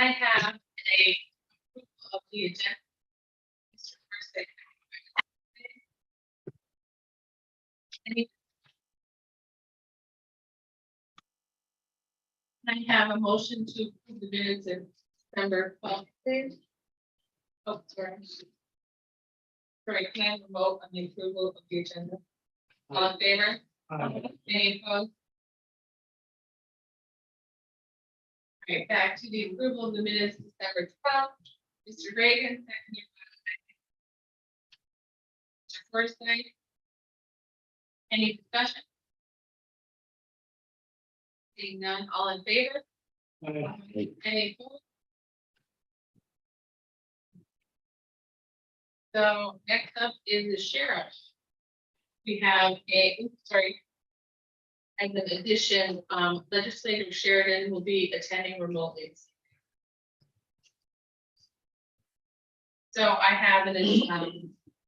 I have a approval of the agenda. Mr. First, any? I have a motion to approve the minutes of December 12th. Please. Oh, sorry. Sorry, can I have a vote on the approval of the agenda? All in favor? Any opposed? All right, back to the approval of the minutes of December 12th. Mr. Reagan, second. Mr. Forsythe. Any discussion? Seeing none, all in favor? Any opposed? So next up is the sheriff. We have as an addition, Legislator Sheridan will be attending remotely. So I have an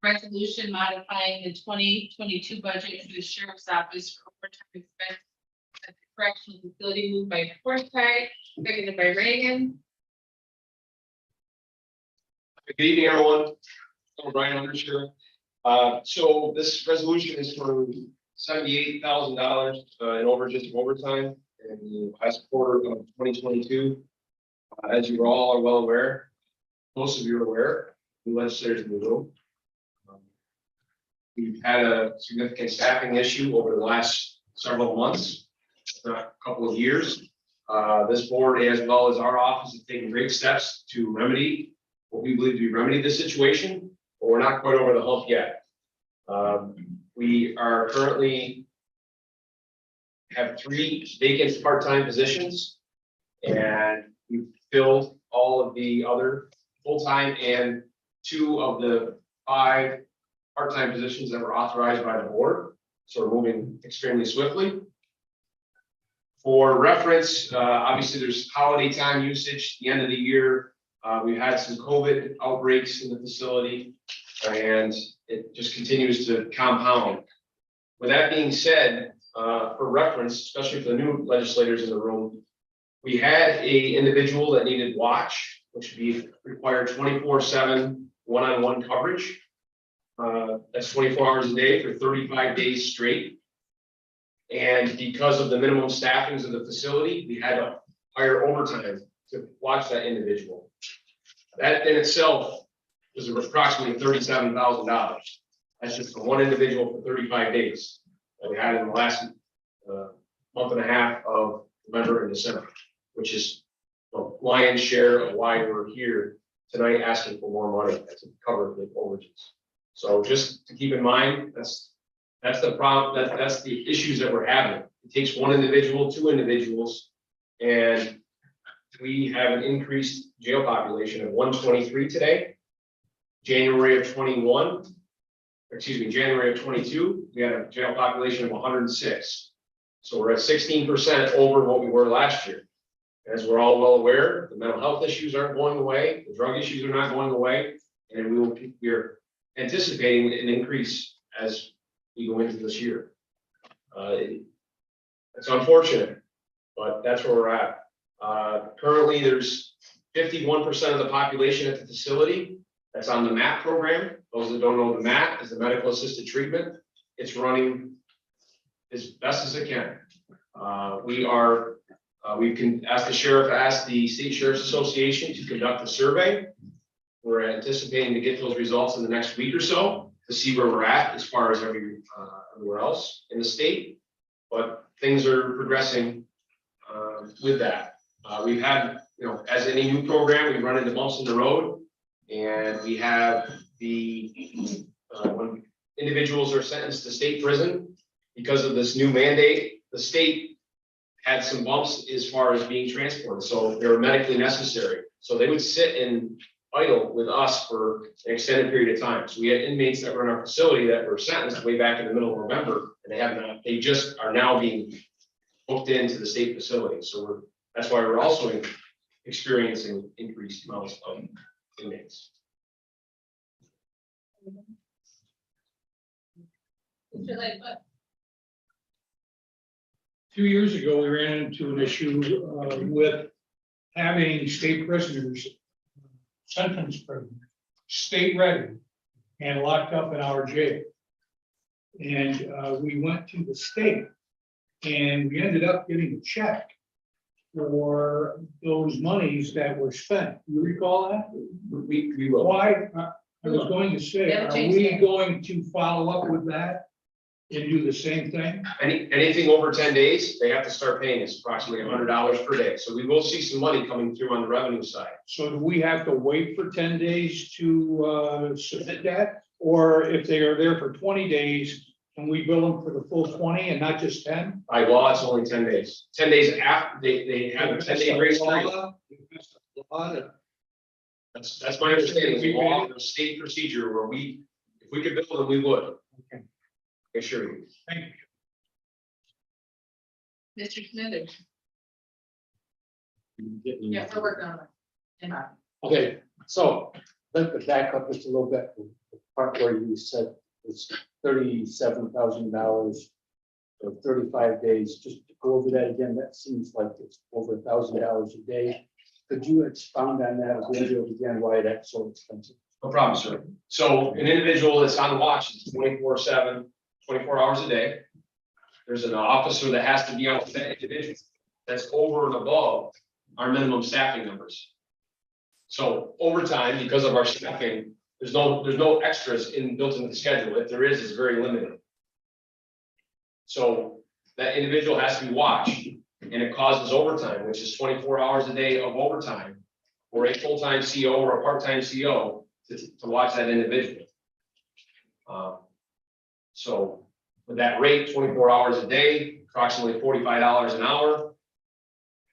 resolution modifying the 2022 budget for the sheriff's office for overtime expense at the correctional facility, moved by Forsythe, seconded by Reagan. Good evening, everyone. I'm Brian Undersheriff. So this resolution is for $78,000 in overages of overtime in the last quarter of 2022. As you all are well aware, most of you are aware, the legislators in the room. We've had a significant staffing issue over the last several months, a couple of years. This board, as well as our office, has taken great steps to remedy what we believe to be remedy this situation, but we're not quite over the hump yet. We are currently have 3 vacant part-time positions, and we've filled all of the other full-time and 2 of the 5 part-time positions that were authorized by the board. So we're moving extremely swiftly. For reference, obviously there's holiday time usage, the end of the year. We've had some COVID outbreaks in the facility, and it just continues to compound. With that being said, for reference, especially for the new legislators in the room, we had an individual that needed watch, which would be required 24/7 one-on-one coverage. That's 24 hours a day for 35 days straight. And because of the minimum staffings of the facility, we had to hire overtime to watch that individual. That in itself was approximately $37,000. That's just for one individual for 35 days that we had in the last month and a half of November and December, which is the lion's share of why we're here tonight asking for more money to cover the overages. So just to keep in mind, that's the problem. That's the issues that we're having. It takes one individual, 2 individuals, and we have an increased jail population of 123 today. January of 22, we had a jail population of 106. So we're at 16% over what we were last year. As we're all well aware, the mental health issues aren't going away, the drug issues are not going away, and we're anticipating an increase as we go into this year. It's unfortunate, but that's where we're at. Currently, there's 51% of the population at the facility that's on the MAT program. Those that don't know, the MAT is the medical assisted treatment. It's running as best as it can. We can ask the sheriff, ask the State Sheriff's Association to conduct a survey. We're anticipating to get those results in the next week or so to see where we're at as far as everywhere else in the state. But things are progressing with that. We've had, as any new program, we run into bumps in the road, and we have when individuals are sentenced to state prison because of this new mandate, the state had some bumps as far as being transported, so they were medically necessary. So they would sit in idle with us for an extended period of time. So we had inmates that were in our facility that were sentenced way back in the middle of November, and they just are now being booked into the state facility. So that's why we're also experiencing increased amounts of inmates. Mr. Lightfoot. 2 years ago, we ran into an issue with having state prisoners, sentenced prisoners, state ready and locked up in our jail. And we went to the state and we ended up getting a check for those monies that were spent. You recall that? We will. Why, I was going to say, Yeah, are change we that. going to follow up with that and do the same thing? Anything over 10 days, they have to start paying us approximately $100 per day. So we will see some money coming through on the revenue side. So do we have to wait for 10 days to submit that? Or if they are there for 20 days, can we bill them for the full 20 and not just 10? By law, it's only 10 days. 10 days after, they have a 10-day grace period. That's my understanding, the law, the state procedure where if we could bill them, we would. Okay. I assure you. Thank you. Mr. Smithers. Yeah, we're working on it. And I- Okay, so let me back up just a little bit, the part where you said it's $37,000 for 35 days, just to go over that again, that seems like it's over $1,000 a day. Could you expound on that a little bit again, why that's so expensive? No problem, sir. So an individual that's on watch is 24/7, 24 hours a day. There's an officer that has to be on that individual. That's over and above our minimum staffing numbers. So overtime, because of our staffing, there's no extras built into the schedule. If there is, it's very limited. So that individual has to be watched, and it causes overtime, which is 24 hours a day of overtime for a full-time CO or a part-time CO to watch that individual. So with that rate, 24 hours a day, approximately $45 an hour,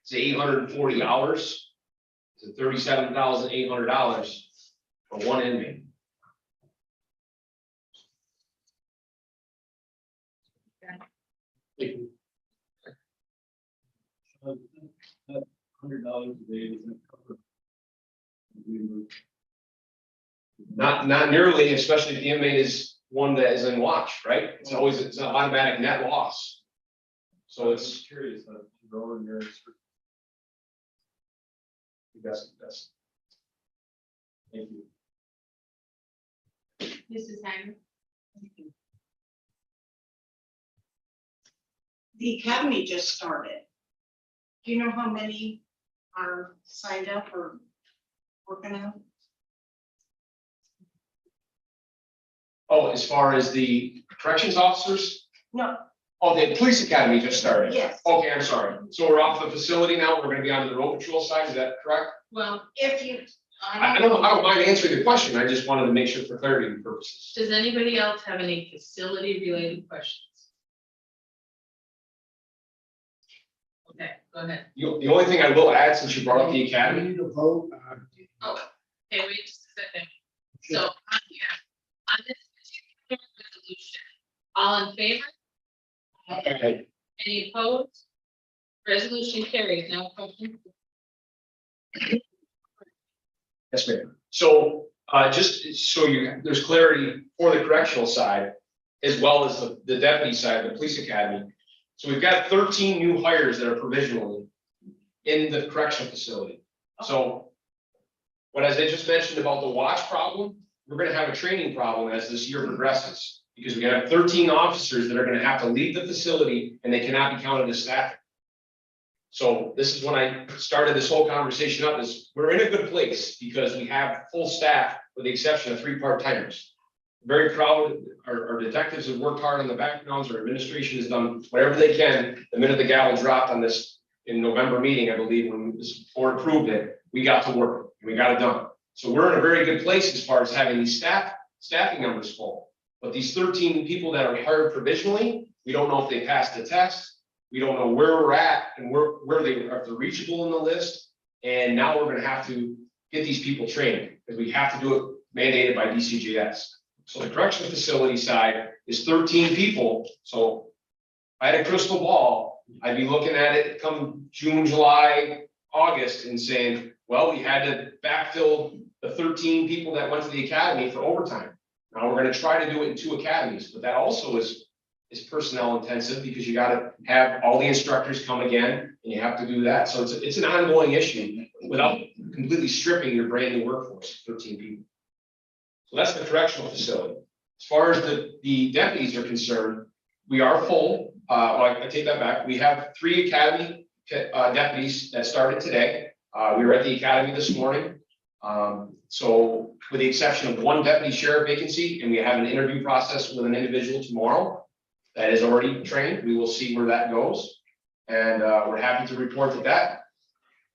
it's 840 hours. It's $37,800 for one inmate. Thank you. That $100 a day doesn't cover. Not nearly, especially if the inmate is one that is in watch, right? It's an automatic net loss. So it's Curious, growing your. that's. Thank you. Mrs. Hager. The academy just started. Do you know how many are signed up or working out? Oh, as far as the corrections officers? No, Oh, the police academy just started. yes. Okay, I'm sorry. So we're off the facility now. We're gonna be on the road patrol side. Is that correct? Well, If you, I don't mind answering the question. I just wanted to make sure for clarity purposes. does anybody else have any facility related questions? Okay, go ahead. The only thing I will add, since you brought up the academy, We need to vote. Okay, wait just a second. So, on this particular resolution, all in favor? Okay. Any opposed? Resolution carries. Now, question. yes, ma'am. So, just so there's clarity for the correctional side, as well as the deputy side, the police academy. So we've got 13 new hires that are provisionally in the correctional facility. So what as I just mentioned about the watch problem, we're gonna have a training problem as this year progresses. Because we have 13 officers that are gonna have to leave the facility and they cannot be counted as staff. So this is when I started this whole conversation up, is we're in a good place because we have full staff with the exception of 3 part-timers. Very proud, our detectives have worked hard on the backgrounds, our administration has done whatever they can. The minute the gavel dropped on this in November meeting, I believe, when this board approved it, we got to work, and we got it done. So we're in a very good place as far as having these staffing numbers full. But these 13 people that are hired provisionally, we don't know if they passed the test. We don't know where we're at and where they are, if they're reachable in the list. And now we're gonna have to get these people trained, because we have to do it mandated by DCJS. So the correctional facility side is 13 people. So if I had a crystal ball, I'd be looking at it come June, July, August and saying, well, we had to backfill the 13 people that went to the academy for overtime. Now we're gonna try to do it in 2 academies, but that also is personnel intensive, because you gotta have all the instructors come again. and you have to do that. So it's an ongoing issue without completely stripping your brand new workforce, 13 people. So that's the correctional facility. As far as the deputies are concerned, we are full. I take that back. We have 3 academy deputies that started today. We were at the academy this morning. So with the exception of 1 deputy sheriff vacancy, and we have an interview process with an individual tomorrow that is already trained, we will see where that goes. And we're happy to report that that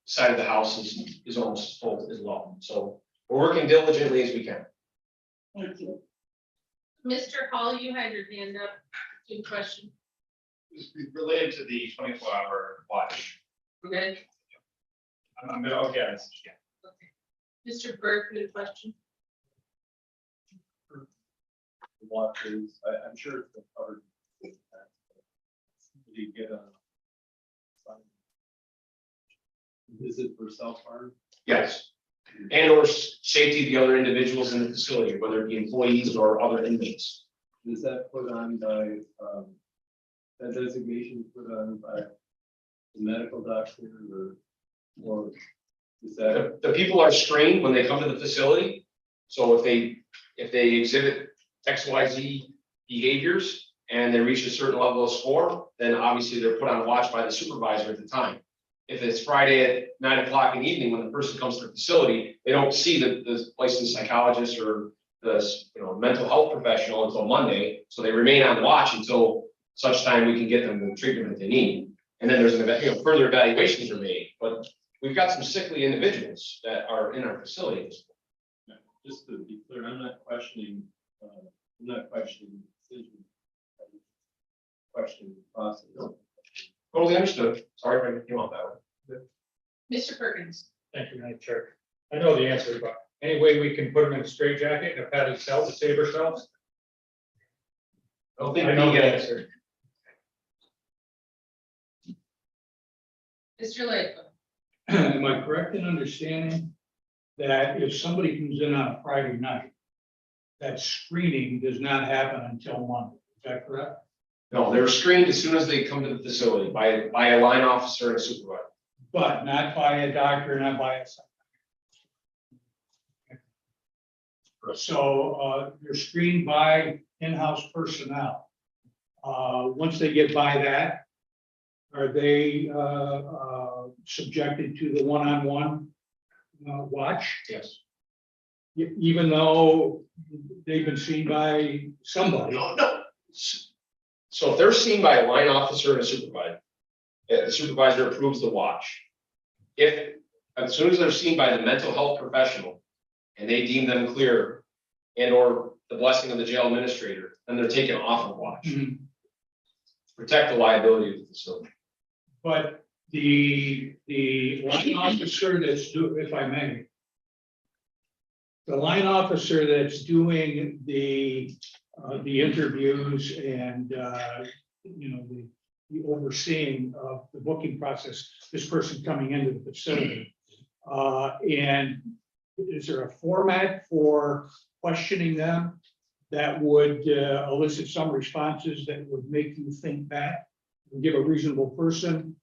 side of the house is almost full as well. So we're working diligently as we can. Thank you. Mr. Hall, you had your hand up. Good question. It's related to the 24-hour watch. Okay. Okay, yeah. Mr. Burke, good question. Watches, I'm sure it's been covered. Do you get a visit for self-harm? Yes. And or safety of the other individuals in the facility, whether it be employees or other inmates. Is that put on by, that designation put on by the medical doctor or is that? The people are screened when they come to the facility. So if they exhibit XYZ behaviors and they reach a certain level of score, then obviously they're put on watch by the supervisor at the time. If it's Friday at 9 o'clock in the evening, when the person comes to the facility, they don't see the licensed psychologist or the mental health professional until Monday. So they remain on watch until such time we can get them the treatment that they need. And then there's further evaluations are made. But we've got some sickly individuals that are in our facilities. Just to be clear, I'm not questioning the decision. I'm questioning the process. Totally understood. Sorry if I came off that way. Mr. Perkins. Thank you, Madam Chair. I know the answer, but any way we can put them in a straitjacket and a padded cell to save ourselves? I don't think I know we the get answer. Mr. Lightfoot. Am I correct in understanding that if somebody comes in on a Friday night, that screening does not happen until Monday? Is that correct? No, they're screened as soon as they come to the facility by a line officer and a supervisor. But not by a doctor, not by a psychiatrist. So they're screened by in-house personnel. Once they get by that, are they subjected to the one-on-one watch? Yes. Even though they've been seen by somebody? No. So if they're seen by a line officer and a supervisor, the supervisor approves the watch. As soon as they're seen by the mental health professional and they deem them clear and or the blessing of the jail administrator, then they're taken off of watch. Mhm. Protect the liability of the facility. But the line officer that's if I may, the line officer that's doing the interviews and the overseeing of the booking process, this person coming into the facility. And is there a format for questioning them that would elicit some responses that would make you think back and give a reasonable person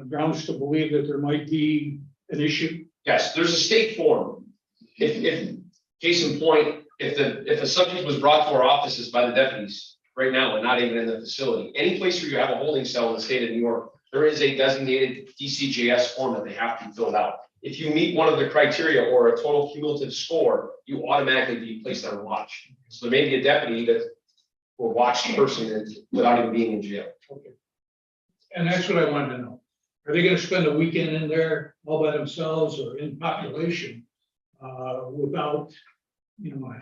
grounds to believe that there might be an issue? Yes, there's a state form. If case in point, if the subject was brought to our offices by the deputies right now and not even in the facility, any place where you have a holding cell in the state of New York, there is a designated DCJS form that they have to fill out. If you meet one of the criteria or a total cumulative score, you automatically be placed on watch. So there may be a deputy that will watch the person without even being in jail. Okay. And that's what I wanted to know. Are they gonna spend a weekend in there all by themselves or in population without,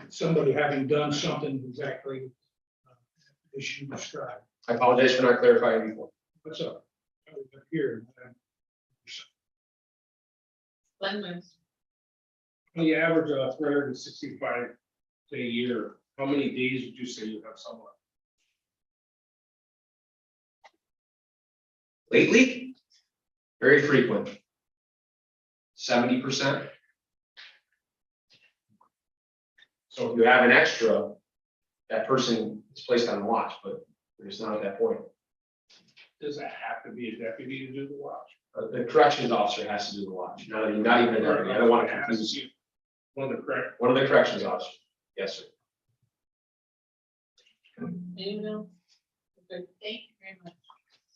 somebody having done something exactly as you described? I apologize for not clarifying before. What's up? Here. Glenn Wentz. On the average of 365 a year, how many days would you say you have someone? Lately, very frequent. 70%. So if you have an extra, that person is placed on watch, but they're just not at that point. Does it have to be a deputy to do the watch? The corrections officer has to do the watch, not even a deputy. I don't want to confuse you. One of the correct. One of the corrections officers. Yes, sir. Anyone else? Okay, thank you very much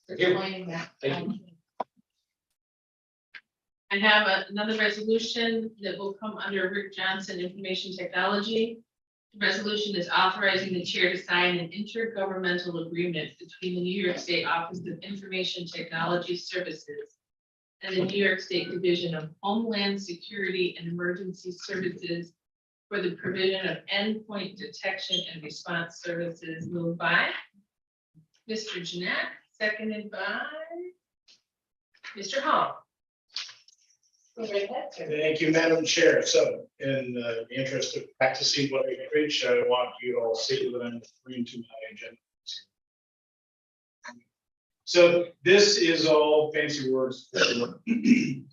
for Thank you. explaining that. Thank you. I have another resolution that will come under Rick Johnson Information Technology. The resolution is authorizing the chair to sign an intergovernmental agreement between the New York State Office of Information Technology Services and the New York State Division of Homeland Security and Emergency Services for the provision of endpoint detection and response services. Moved by Mr. Jeanette, seconded by Mr. Hall. Go right ahead, sir. Thank you, Madam Chair. So in the interest of practicing what I preach, I want you to all see that I'm referring to my agenda. So this is all fancy words for New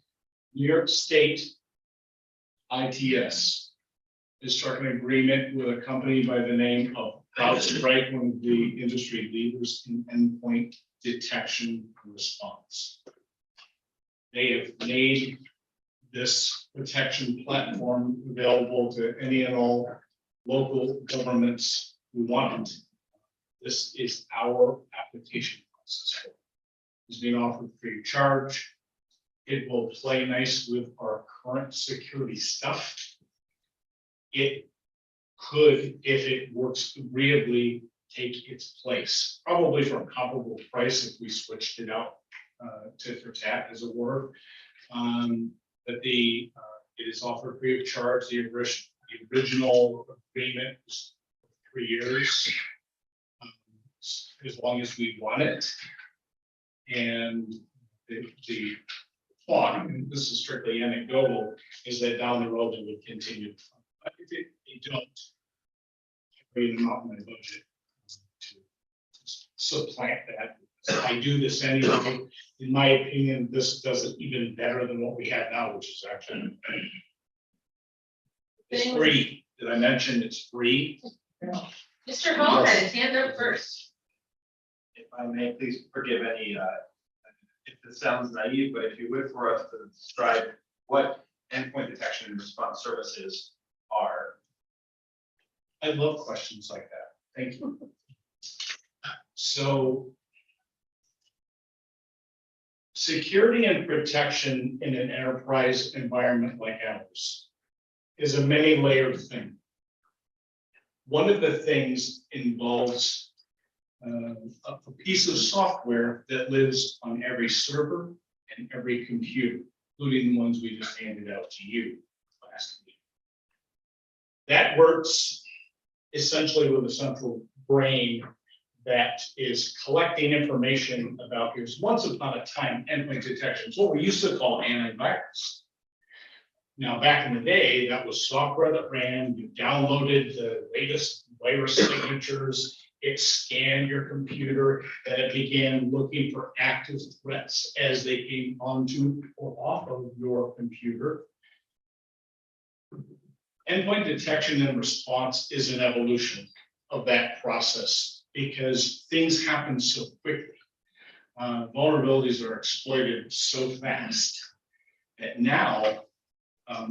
York State ITS is struck an agreement with a company by the name of CrowdStrike, one of the industry leaders in endpoint detection and response. They have made this protection platform available to any and all local governments who want it. This is our application process. It's being offered free of charge. It will play nice with our current security stuff. It could, if it works agreeably, take its place, probably for a comparable price if we switched it out tit for tat, as it were. But it is offered free of charge. The original agreement was 3 years, as long as we want it. And the thought, and this is strictly anecdotal, is that down the road it would continue. But if they don't, I bring them out in my budget to supplant that. I do this anyway. In my opinion, this does it even better than what we have now, which is actually it's free. Did I mention it's free? Mr. Hall had his hand up first. If I may, please forgive any, if this sounds naive, but if you would for us to describe what endpoint detection and response services are. I love questions like that. Thank you. So security and protection in an enterprise environment like ours is a many-layered thing. One of the things involves a piece of software that lives on every server and every computer, including the ones we just handed out to you last week. That works essentially with a central brain that is collecting information about yours. Once upon a time, endpoint detection is what we used to call antivirus. Now, back in the day, that was software that ran, you downloaded the latest virus signatures, it scanned your computer, and it began looking for active threats as they came onto or off of your computer. Endpoint detection and response is an evolution of that process because things happen so quickly. Vulnerabilities are exploited so fast that now a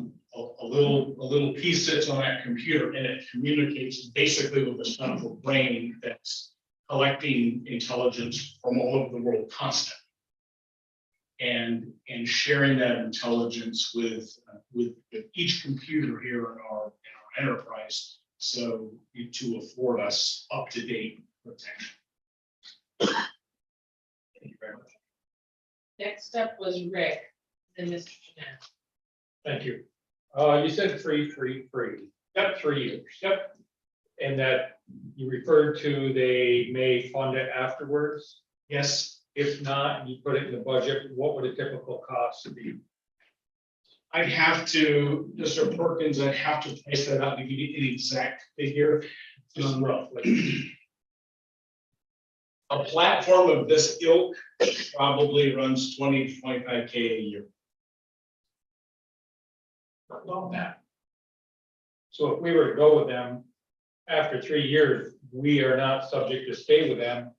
little piece sits on that computer and it communicates basically with the central brain that's collecting intelligence from all over the world constantly. And sharing that intelligence with each computer here in our enterprise, so to afford us up-to-date protection. Thank you very much. Next up was Rick, then Mr. Jeanette. Thank you. You said free. Yep, 3 years. Yep. And that you referred to they may fund it afterwards. Yes, If not, you put it in the budget, what would a typical cost be? I'd have to, Mr. Perkins, I'd have to price that out to give you an exact figure, just roughly. A platform of this ilk probably runs 20 to 25K a year. About that. So if we were to go with them, after 3 years, we are not subject to stay with them.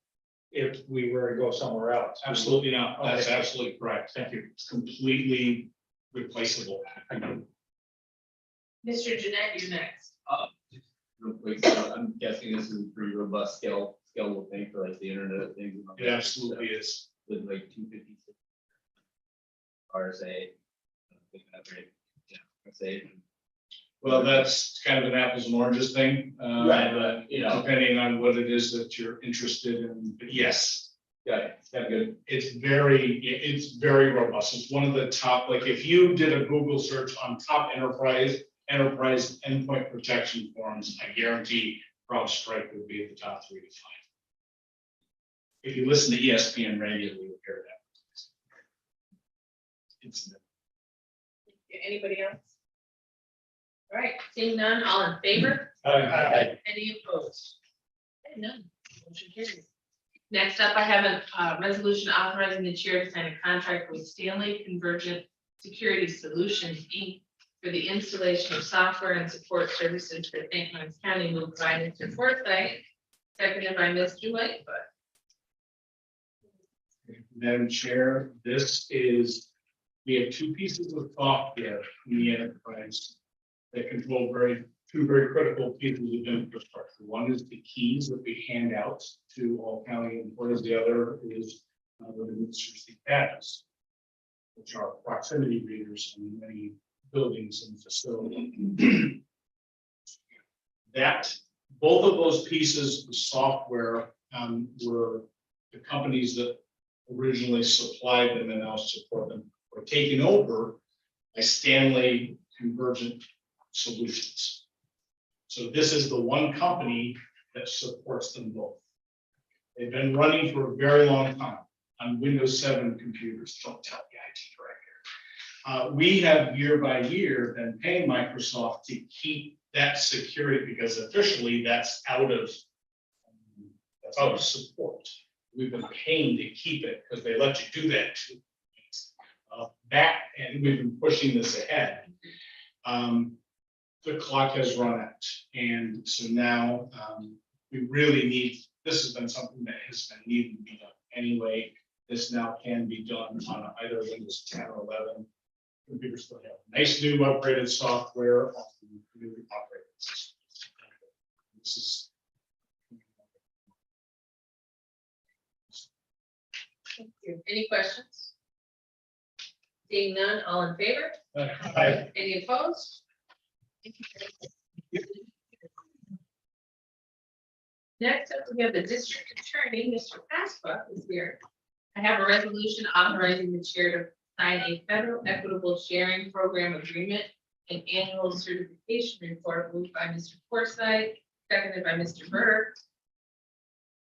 if we were to go somewhere else. Absolutely not. That's Okay. absolutely correct. Thank you. It's completely replaceable. Thank you. Mr. Jeanette, you're next. Real quick, so I'm guessing this is a pretty robust scalable thing for like the internet of things. It absolutely is. With like 256. RSA. Say. Well, that's kind of an apples and oranges thing. Right, but, you know. Depending on what it is that you're interested in. But yes, Got good. it's very robust. It's one of the top, like if you did a Google search on top enterprise endpoint protection forums, I guarantee CrowdStrike would be at the top 3 to 5. If you listen to ESPN radio, you'll hear that. It's Anybody else? All right, seeing none, all in favor? Any opposed? Okay, none, motion carries. Next up, I have a resolution authorizing the chair to sign a contract with Stanley Convergent Security Solutions, Inc. for the installation of software and support services for St. Lawrence County, moved by Mr. Forsythe, seconded by Mr. Lightfoot. Madam Chair, we have 2 pieces of software in the enterprise that control two very critical pieces of infrastructure. One is the keys that we hand out to all county employees. The other is what administers the badges, which are proximity readers in many buildings and facilities. Both of those pieces of software were the companies that originally supplied them and now support them were taken over by Stanley Convergent Solutions. So this is the one company that supports them both. They've been running for a very long time on Windows 7 computers. Don't tell the IT director. We have year by year been paying Microsoft to keep that security because officially that's out of support. We've been paying to keep it because they let you do that too. And we've been pushing this ahead. The clock has run out, and so now we really need. This has been something that has been needing to be done anyway. This now can be done on either Windows 10 or 11. Computers still have nice new upgraded software on new operating systems. This is. Thank you. Any questions? Seeing none, all in favor? Any opposed? Thank you. Next up, we have the district attorney, Mr. Pasqua, is here. I have a resolution authorizing the chair to sign a federal equitable sharing program agreement and annual certification report moved by Mr. Forsythe, seconded by Mr. Burke.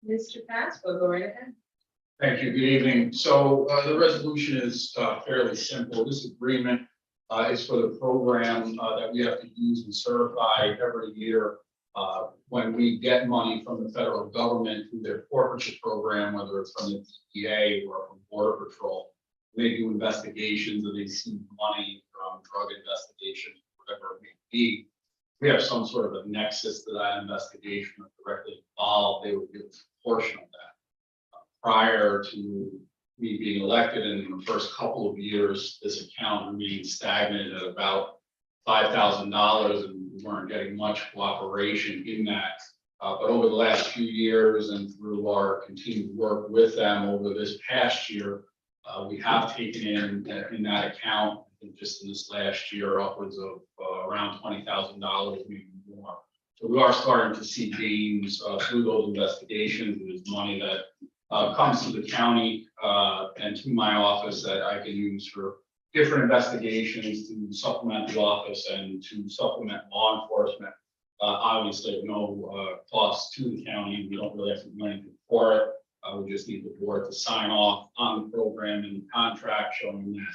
Mr. Pasqua, go right ahead. Thank you. Good evening. So the resolution is fairly simple. This agreement is for the program that we have to use and certify every year when we get money from the federal government through their forfeiture program, whether it's from the DEA or from Border Patrol. They do investigations and they see money from drug investigations, whatever it may be. We have some sort of a nexus to that investigation or directly involved. They would give us a portion of that. Prior to me being elected in the first couple of years, this account remained stagnant at about $5,000 and we weren't getting much cooperation in that. But over the last few years and through our continued work with them over this past year, we have taken in that account, I think just in this last year, upwards of around $20,000, maybe more. So we are starting to see gains through those investigations. There's money that comes to the county and to my office that I can use for different investigations to supplement the office and to supplement law enforcement. Obviously, at no cost to the county. We don't really have to do anything for it. We just need the board to sign off on the program and the contract showing that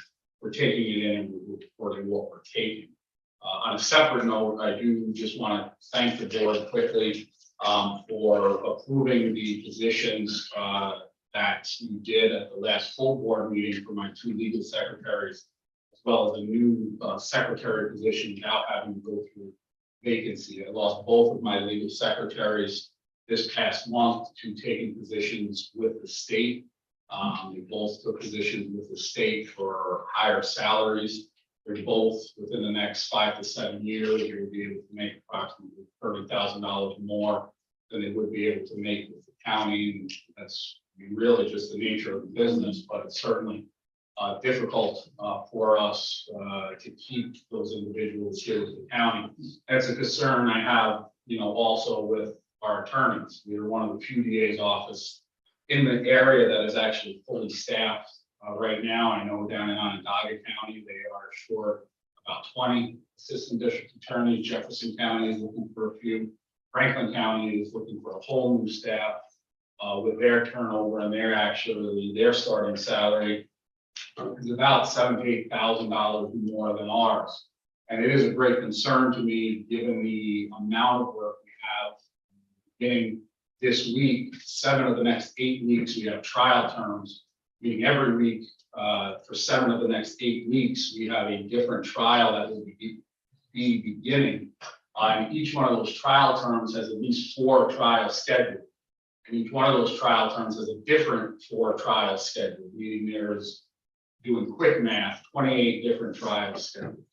we're taking it in and we're reporting what we're taking. On a separate note, I do just want to thank the board quickly for approving the positions that you did at the last full board meeting for my 2 legal secretaries, as well as a new secretary position without having to go through vacancy. I lost both of my legal secretaries this past month to taking positions with the state. They both took positions with the state for higher salaries. They're both within the next 5 to 7 years, they will be able to make approximately $30,000 more than they would be able to make with the county. And that's really just the nature of the business, but it's certainly difficult for us to keep those individuals here with the county. That's a concern I have, also with our attorneys. We are one of the few DA's office in the area that is actually fully staffed right now. I know down in Onondaga County, they are short about 20 assistant district attorneys. Jefferson County is looking for a few. Franklin County is looking for a whole new staff with their turnover, and their starting salary is about $7,000 to $8,000 more than ours. And it is a great concern to me, given the amount of work we have. Beginning this week, 7 of the next 8 weeks, we have trial terms, meaning every week for 7 of the next 8 weeks, we have a different trial that will be beginning. And each one of those trial terms has at least 4 trials scheduled. And each one of those trial terms has a different 4 trials scheduled, meaning there's, doing quick math, 28 different trials scheduled.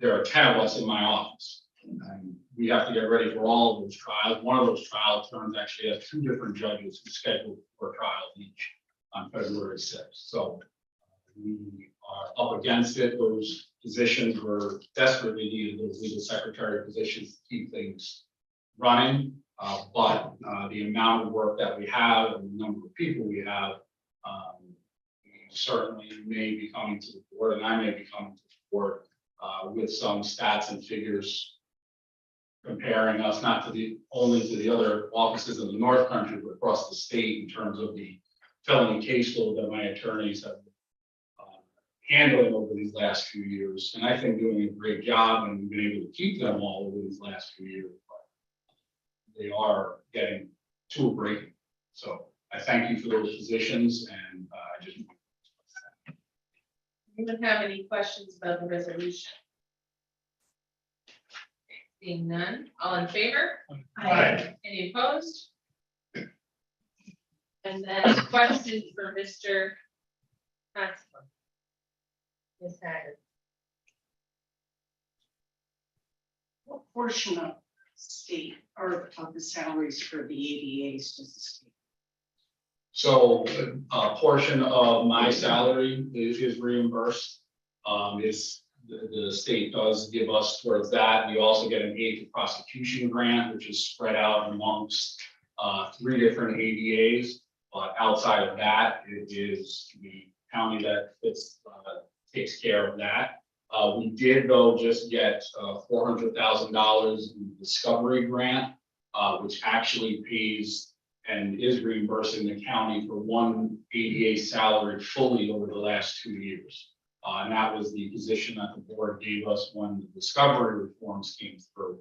There are 10 of us in my office. And we have to get ready for all of those trials. One of those trial terms actually has 2 different judges who scheduled for trials each on February 6th. So we are up against it. Those positions were desperately needed, those legal secretary positions to keep things running. But the amount of work that we have and the number of people we have, certainly may be coming to the board, and I may be coming to the board with some stats and figures comparing us not to only to the other offices in the North Country, but across the state in terms of the felony caseload that my attorneys have handling over these last few years. And I think doing a great job, and we've been able to keep them all over these last few years. But they are getting to a break. So I thank you for those positions, and I just. Anyone have any questions about the resolution? Seeing none, all in favor? Aye. Any opposed? And then questions for Mr. Hatzler. Ms. Haggard. What portion of state or of the salaries for the ADAs does the state? So a portion of my salary is reimbursed. The state does give us towards that. We also get an aid to prosecution grant, which is spread out amongst 3 different ADAs. But outside of that, it is the county that takes care of that. We did though just get $400,000 in discovery grant, which actually pays and is reimbursing the county for 1 ADA salary fully over the last 2 years. And that was the position that the board gave us when the discovery reforms came through.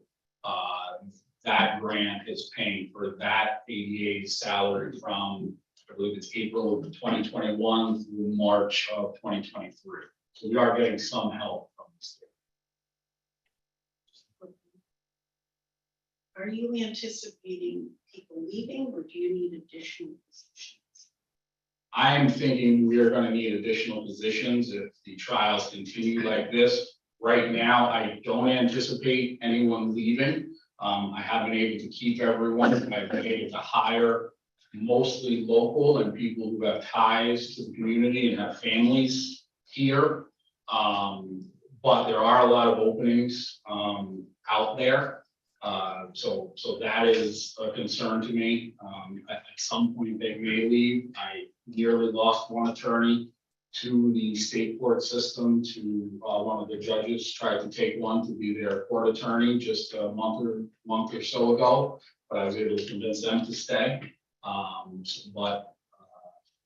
That grant is paying for that ADA salary from, I believe it's April of 2021 through March of 2023. So we are getting some help from the state. Are you anticipating people leaving, or do you need additional positions? I am thinking we are going to need additional positions if the trials continue like this. Right now, I don't anticipate anyone leaving. I have been able to keep everyone. I've been able to hire mostly local and people who have ties to the community and have families here. But there are a lot of openings out there. So that is a concern to me. At some point they may leave. I nearly lost 1 attorney to the state court system, to one of the judges tried to take one to be their court attorney just a month or so ago, but I was able to convince them to stay. But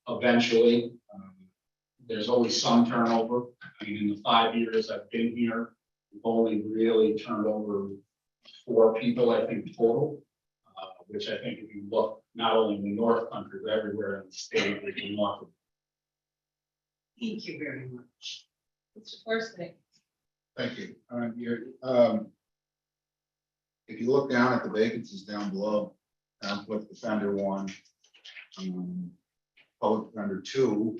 eventually, there's always some turnover. I mean, in the 5 years I've been here, we've only really turned over 4 people, I think, total, which I think if you look not only in the North Country, but everywhere in the state, is remarkable. Thank you very much. Mr. Forsythe. Thank you. if you look down at the vacancies down below, with defender 1, public defender 2,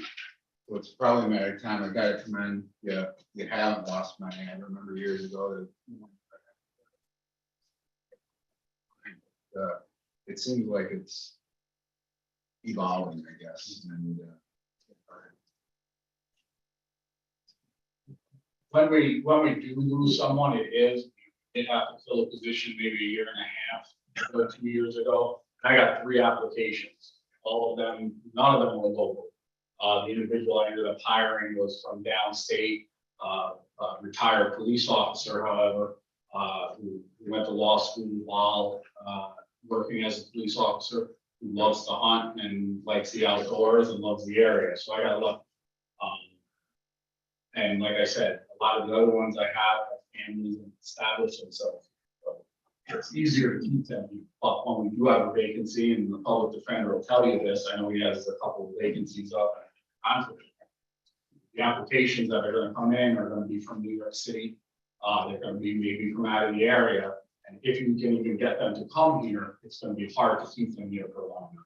so it's probably a matter of time. I gotta commend you. You haven't lost money. I remember years ago that it seems like it's evolving, I guess, and When we do lose someone, it is, we did have to fill a position maybe a year and a half or 2 years ago. I got 3 applications, all of them, none of them were local. The individual I ended up hiring was from downstate, retired police officer, however, who went to law school while working as a police officer, who loves to hunt and likes the outdoors and loves the area. So I got lucky. And like I said, a lot of the other ones I have families and established themselves. So it's easier to keep them. But when we do have a vacancy, and the public defender will tell you this, I know he has a couple of vacancies up. The applications that are gonna come in are gonna be from New York City. They're gonna be maybe from out of the area. And if you can even get them to come here, it's gonna be hard to keep them here for long.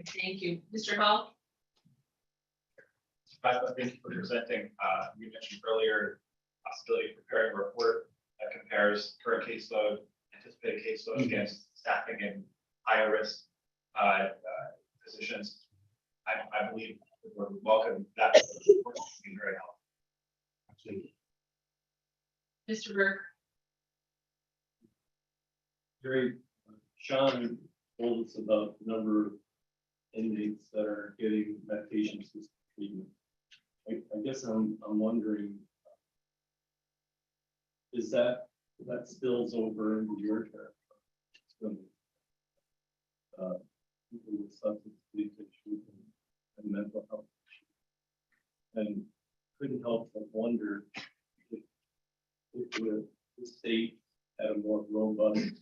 Thank you. Mr. Hall? Thank you for presenting. You mentioned earlier possibility of preparing a report that compares current caseload, anticipated caseload against staffing in higher risk positions. I believe we welcome that. Report. It's been very helpful. Absolutely. Mr. Burke? Jerry, Sean told us about the number of inmates that are getting medication assisted treatment. I guess I'm wondering, is that spills over into your territory? People with substance abuse issues and mental health issues. And couldn't help but wonder if the state had a more robust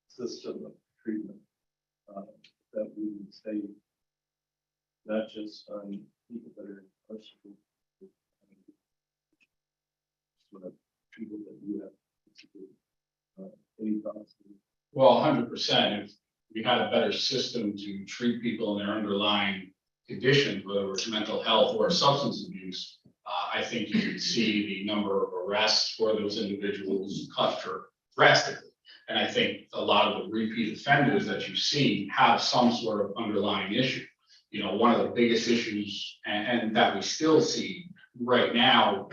system of treatment that we would save not just on people that are incarcerated, but people that you have any thoughts? Well, 100%. If we had a better system to treat people in their underlying conditions, whether it's mental health or substance abuse, I think you could see the number of arrests for those individuals cut drastically. And I think a lot of the repeat offenders that you see have some sort of underlying issue. You know, one of the biggest issues and that we still see right now,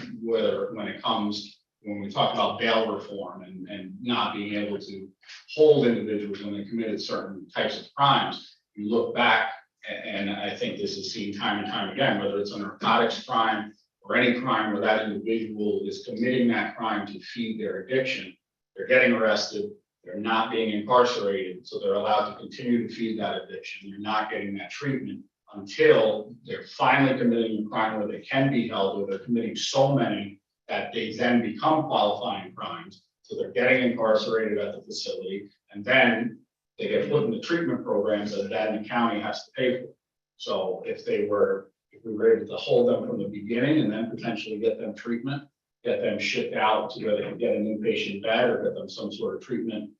when we talk about bail reform and not being able to hold individuals when they committed certain types of crimes, you look back, and I think this is seen time and time again, whether it's a narcotics crime or any crime where that individual is committing that crime to feed their addiction, they're getting arrested, they're not being incarcerated, so they're allowed to continue to feed that addiction. You're not getting that treatment until they're finally committing a crime where they can be held, where they're committing so many that they then become qualifying crimes. So they're getting incarcerated at the facility, and then they get put in the treatment programs that then the county has to pay for. So if we were able to hold them from the beginning and then potentially get them treatment, get them shipped out to where they can get an inpatient bed or get them some sort of treatment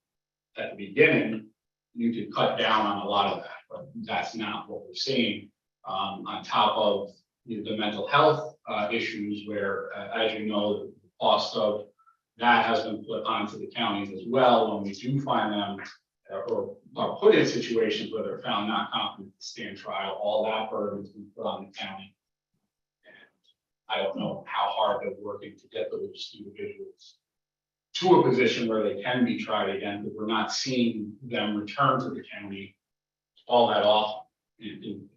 at the beginning, you could cut down on a lot of that, but that's not what we're seeing. On top of the mental health issues where, as you know, the cost of that has been put onto the counties as well. When we do find them or are put in situations where they're found not competent to stand trial, all that burden has been put on the county. And I don't know how hard they're working to get those individuals to a position where they can be tried again, but we're not seeing them return to the county all that often.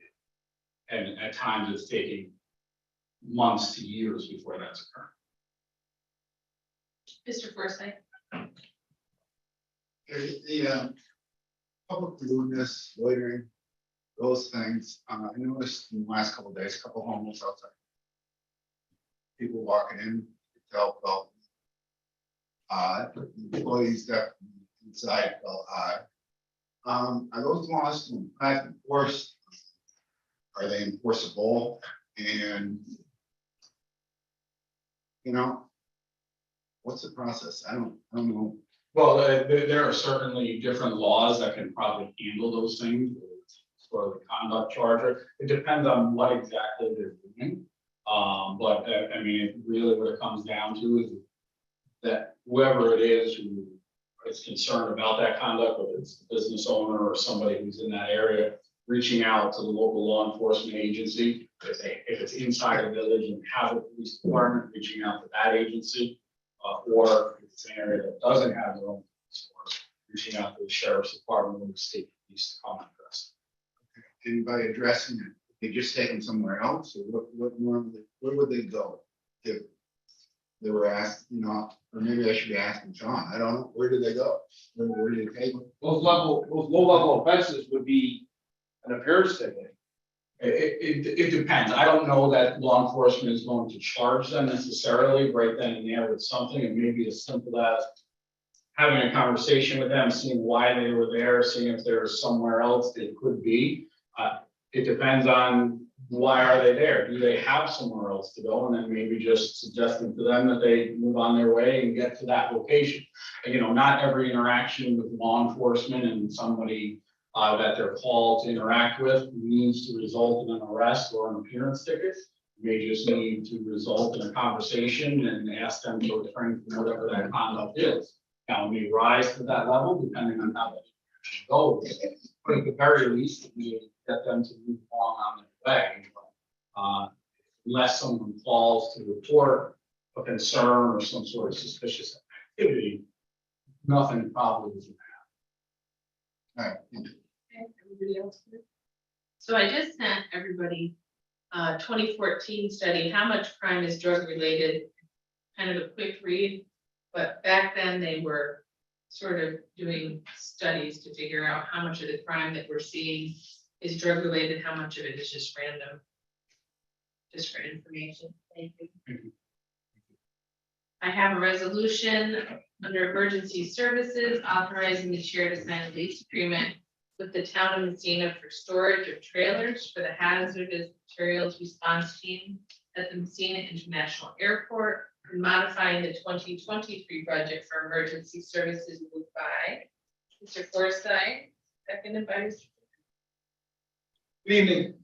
And at times it's taking months to years before that's occurring. Mr. Forsyth? the public lewdness, loitering, those things, I noticed in the last couple of days, a couple homeless outside. People walking in, felt, employees that inside felt odd. Are those laws in fact enforced? Are they enforceable? And, you know, What's the process? I don't know. Well, there are certainly different laws that can probably handle those things. For the conduct charger, it depends on what exactly they're doing. But I mean, really what it comes down to is that whoever it is who is concerned about that conduct, whether it's the business owner or somebody who's in that area, reaching out to the local law enforcement agency. If it's inside a village and have a police department, reaching out to that agency. Or if it's an area that doesn't have their own police force, reaching out to the sheriff's department or the state police to come and address it. And by addressing it, they just take them somewhere else, or what normally, where would they go? If they were asked, you know, or maybe I should be asking John, I don't know, where do they go? Where do they take them? Those low level offenses would be an appearance ticket. It depends. I don't know that law enforcement is going to charge them necessarily right then and there with something. It may be as simple as having a conversation with them, seeing why they were there, seeing if there's somewhere else they could be. It depends on why are they there? Do they have somewhere else to go? And then maybe just suggesting to them that they move on their way and get to that location. You know, not every interaction with law enforcement and somebody that they're called to interact with needs to result in an arrest or an appearance ticket. You may just need to result in a conversation and ask them to refrain from whatever that conduct is. Now, it may rise to that level depending on how that interaction goes. But at the very least, we get them to move along on their way. Unless someone calls to report a concern or some sort of suspicious activity, nothing probably is. All right. Okay, everybody else good? So I just sent everybody 2014 study, how much crime is drug related, kind of a quick read. But back then they were sort of doing studies to figure out how much of the crime that we're seeing is drug related, how much of it is just random. Just for information. Thank you. I have a resolution under emergency services authorizing the chair to sign a lease agreement with the town of Messina for storage of trailers for the hazardous materials response team at the Messina International Airport, and modifying the 2023 budget for emergency services moved by Mr. Forsythe, seconded by Mr. Good evening.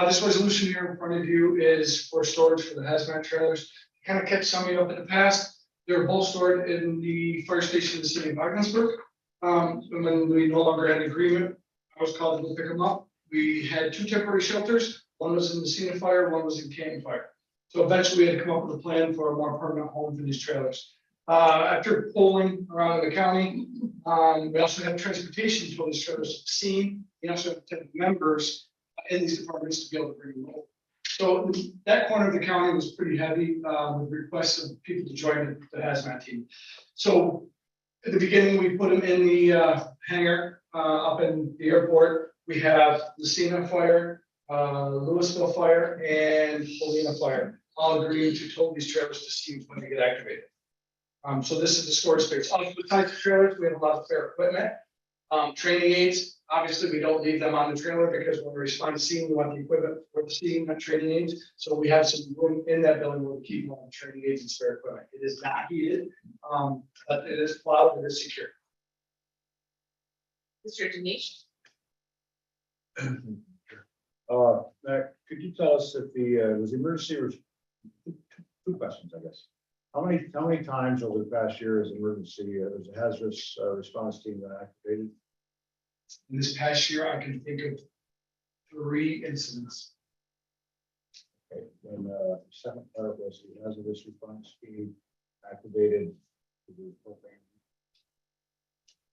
This resolution here in front of you is for storage for the hazmat trailers. Kind of kept summing up in the past. They were both stored in the fire station in the city of Ogdensburg. And when we no longer had an agreement, I was called to go pick them up. We had two temporary shelters. One was in the Messina Fire, one was in Canton Fire. So eventually we had to come up with a plan for a more permanent home for these trailers. After polling around the county, we also have transportation to these trailers to the scene. We also have to have members in these departments to be able to bring them over. So that corner of the county was pretty heavy with requests of people to join the hazmat team. So at the beginning, we put them in the hangar up in the airport. We have Messina Fire, Louisville Fire, and Helena Fire, all agreeing to tow these trailers to see when they get activated. So this is the storage space. Besides the trailers, we have a lot of spare equipment. Training aids, obviously, we don't leave them on the trailer because when we respond to scene, we want the equipment for the scene, not training aids. So we have some room in that building where we keep all the training aids and spare equipment. It is not heated, but it is plowed, it is secure. Mr. Denise. Matt, could you tell us if was the emergency, two questions, I guess. How many times over the past year has emergency, has a hazardous response team been activated? In this past year, I can think of 3 incidents. Okay, and the second part was the hazardous response team activated.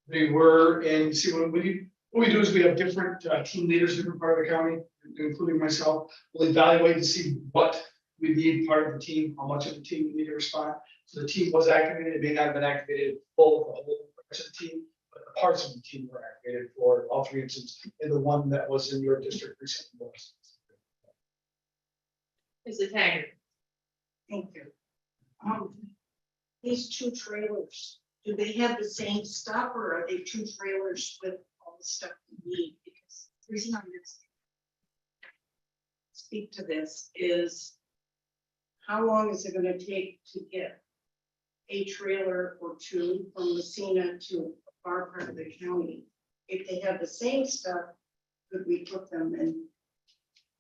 They were in, see, what we do is we have different team leaders, in different part of the county, including myself. We'll evaluate to see what we need part of the team, how much of the team we need to respond. So the team was activated, it may not have been activated full, the whole rest of the team, but the parts of the team were activated for all 3 incidents, and the one that was in your district recently was. Mrs. Haggard. Thank you. These 2 trailers, do they have the same stuff or are they 2 trailers with all the stuff you need? Because the reason I'm going to speak to this is how long is it going to take to get a trailer or two from Messina to a far part of the county, if they have the same stuff, could we put them in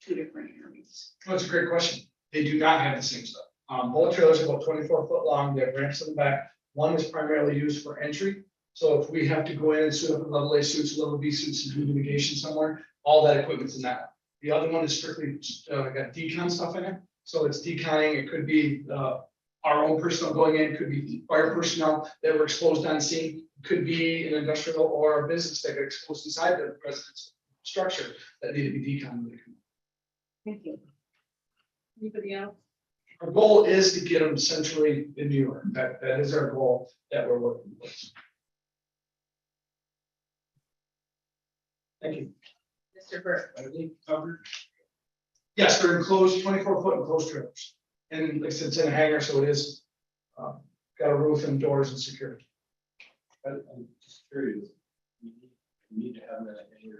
two different areas? That's a great question. They do not have the same stuff. Both trailers are about 24 foot long. They have ramps in the back. One is primarily used for entry. So if we have to go in and suit up in level A suits, level B suits, and do mitigation somewhere, all that equipment's in that. The other one is strictly got decon stuff in it. So it's deconning. It could be our own personnel going in, could be fire personnel that were exposed on scene, could be an industrial or a business that got exposed inside the residence structure that need to be deconned when they come. Thank you. Anybody else? Our goal is to get them centrally in New York. That is our goal that we're working towards. Thank you. Mr. Burke. I think covered. Yes, they're enclosed, 24 foot enclosed trailers. And like I said, it's in a hangar, so it is, got a roof and doors and security. I'm just curious. You need to have that in your.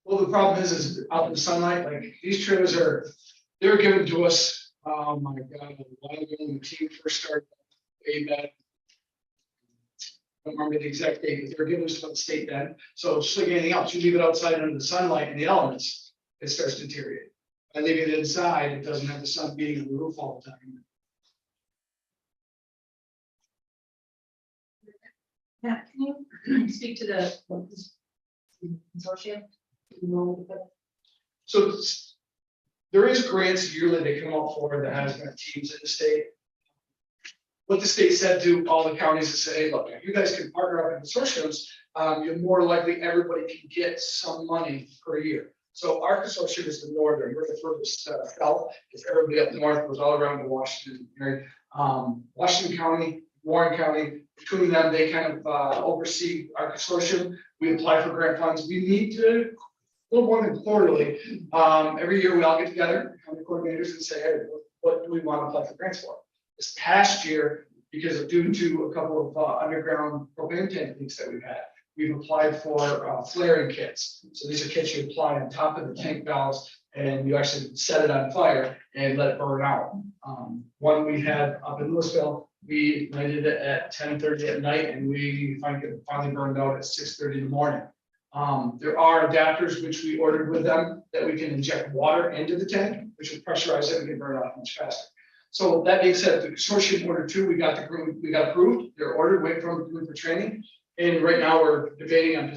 Well, the problem is out in the sunlight, like these trailers they were given to us, oh my God, a while ago when the team first started. Way back. I don't remember the exact date, but they were given us by the state then. So just like anything else, you leave it outside under the sunlight and the elements, it starts to deteriorate. I leave it inside, it doesn't have the sun beating on the roof all the time. Yeah, can you speak to the consortium? So there is grants yearly that come out for that has teams in the state. What the state said to all the counties is say, hey, look, if you guys can partner up in consortiums, you're more likely everybody can get some money per year. So our consortium is the northern, we're the furthest south, it's everybody up north, goes all around the Washington area. Washington County, Warren County, between them, they kind of oversee our consortium. We apply for grant funds. We need to, a little more than quarterly, every year we all get together, county coordinators, and say, hey, what do we want to apply for grants for? This past year, because of due to a couple of underground propane tank leaks that we've had, we've applied for flaring kits. So these are kits you apply on top of the tank valves and you actually set it on fire and let it burn out. One we had up in Louisville, we ignited it at 10:30 at night and we finally burned out at 6:30 in the morning. There are adapters which we ordered with them that we can inject water into the tank, which will pressurize it and can burn out much faster. So that being said, the consortium order 2, we got approved. They're ordered, wait for them for training. And right now we're debating on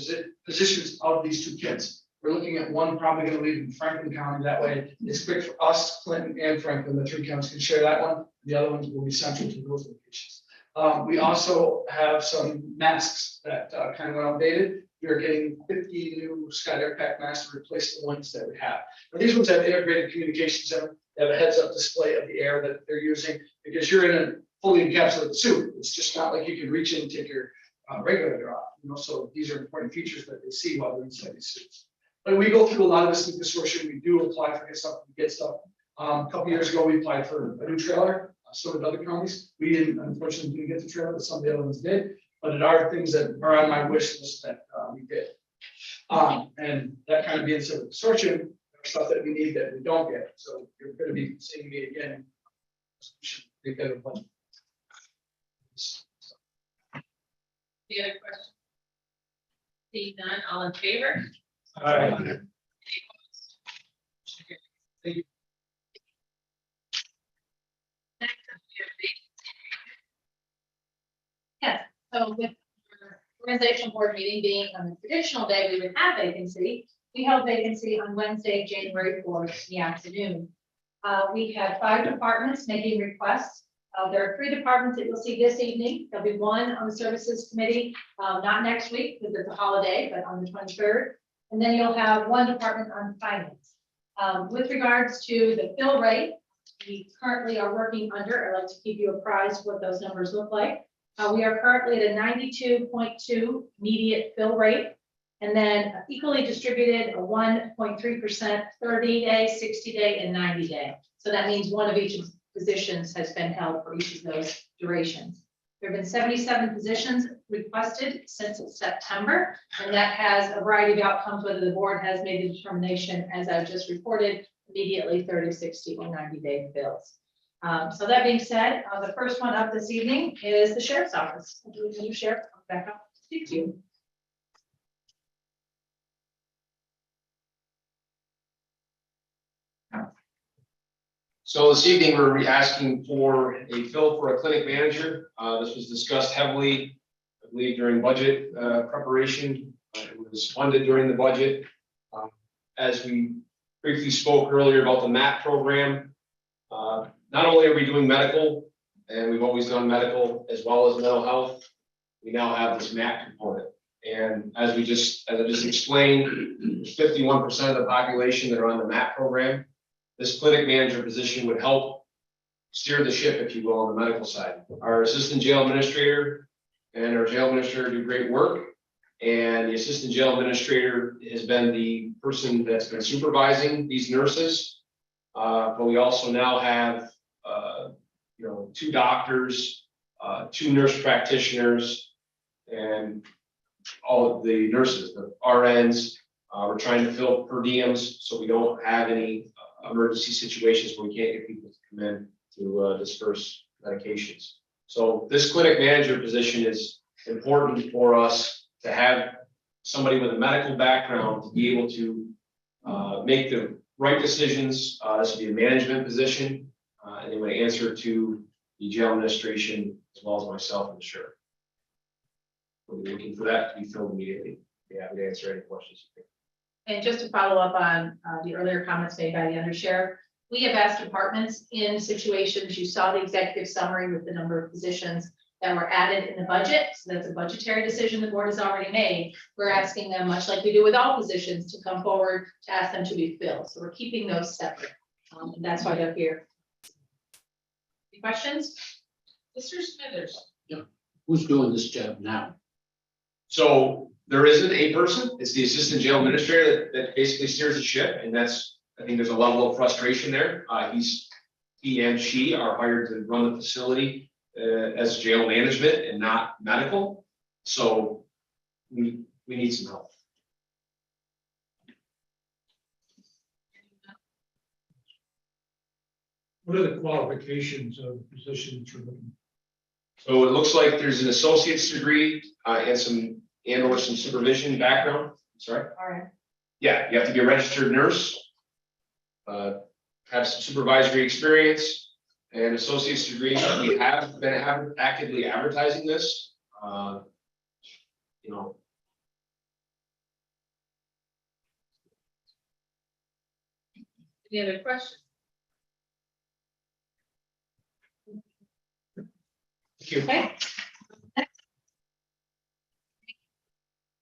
positions of these 2 kits. We're looking at one probably going to leave in Franklin County. That way it's quick for us, Clinton and Franklin. The 3 counties can share that one. The other ones will be central to those locations. We also have some masks that kind of went outdated. We are getting 50 new Skydive Pack masks to replace the ones that we have. Now, these ones have integrated communications in them. They have a heads-up display of the air that they're using because you're in a fully encapsulated suit. It's just not like you can reach in and take your regulator off. So these are important features that they see while they're inside these suits. But we go through a lot of this in the consortium. We do apply for get stuff. A couple years ago, we applied for a new trailer. So did other counties. We didn't, unfortunately, get the trailer, but some of the other ones did. But it are things that are on my wish list that we did. And that kind of being said, the consortium, stuff that we need that we don't get. So you're going to be seeing me again. Any other questions? Seeing none, all in favor? Any opposed? Thank you. Next, we have vacancy. Yes, so with our organizational board meeting being on the traditional day, we would have vacancy. We held vacancy on Wednesday, January 4th in the afternoon. We had 5 departments making requests. There are 3 departments that you'll see this evening. There'll be one on the services committee, not next week because it's a holiday, but on the 23rd. And then you'll have 1 department on finance. With regards to the fill rate, we currently are working under, I'd like to keep you apprised what those numbers look like. We are currently at a 92.2 immediate fill rate. And then equally distributed a 1.3% 30-day, 60-day, and 90-day. So that means one of each positions has been held for each of those durations. There have been 77 positions requested since September, and that has a variety of outcomes, whether the board has made a determination, as I've just reported, immediately 30, 60, or 90-day fills. So that being said, the first one up this evening is the sheriff's office. The new sheriff, back up to speak to you. So this evening, we're asking for a fill for a clinic manager. This was discussed heavily, I believe, during budget preparation. It was funded during the budget. As we briefly spoke earlier about the MAP program, not only are we doing medical, and we've always done medical as well as mental health, we now have this MAP component. And as I just explained, there's 51% of the population that are on the MAP program. This clinic manager position would help steer the ship, if you will, on the medical side. Our assistant jail administrator and our jail administrator do great work. And the assistant jail administrator has been the person that's been supervising these nurses. But we also now have, 2 doctors, 2 nurse practitioners, and all of the nurses, the RNs. We're trying to fill per diems so we don't have any emergency situations where we can't get people to come in to disperse medications. So this clinic manager position is important for us to have somebody with a medical background to be able to make the right decisions. This would be a management position, and they would answer to the jail administration as well as myself and the sheriff. We're looking for that to be filled immediately. Be happy to answer any questions. And just to follow up on the earlier comments made by the undersheriff, we have asked departments in situations, you saw the executive summary with the number of positions that were added in the budget. So that's a budgetary decision the board has already made. We're asking them, much like we do with all positions, to come forward to ask them to be filled. So we're keeping those separate. And that's why they're here. Any questions? Mr. Smithers. Who's doing this job now? So there isn't a person, it's the assistant jail administrator that basically steers the ship, and that's, I think there's a level of frustration there. He and she are hired to run the facility as jail management and not medical. So we need some help. What are the qualifications of the position that you're looking? So it looks like there's an associate's degree and/or some supervision background. Sorry. All right. Yeah, you have to be a registered nurse. Have some supervisory experience and associate's degree. We have been actively advertising this. Any other questions? Okay.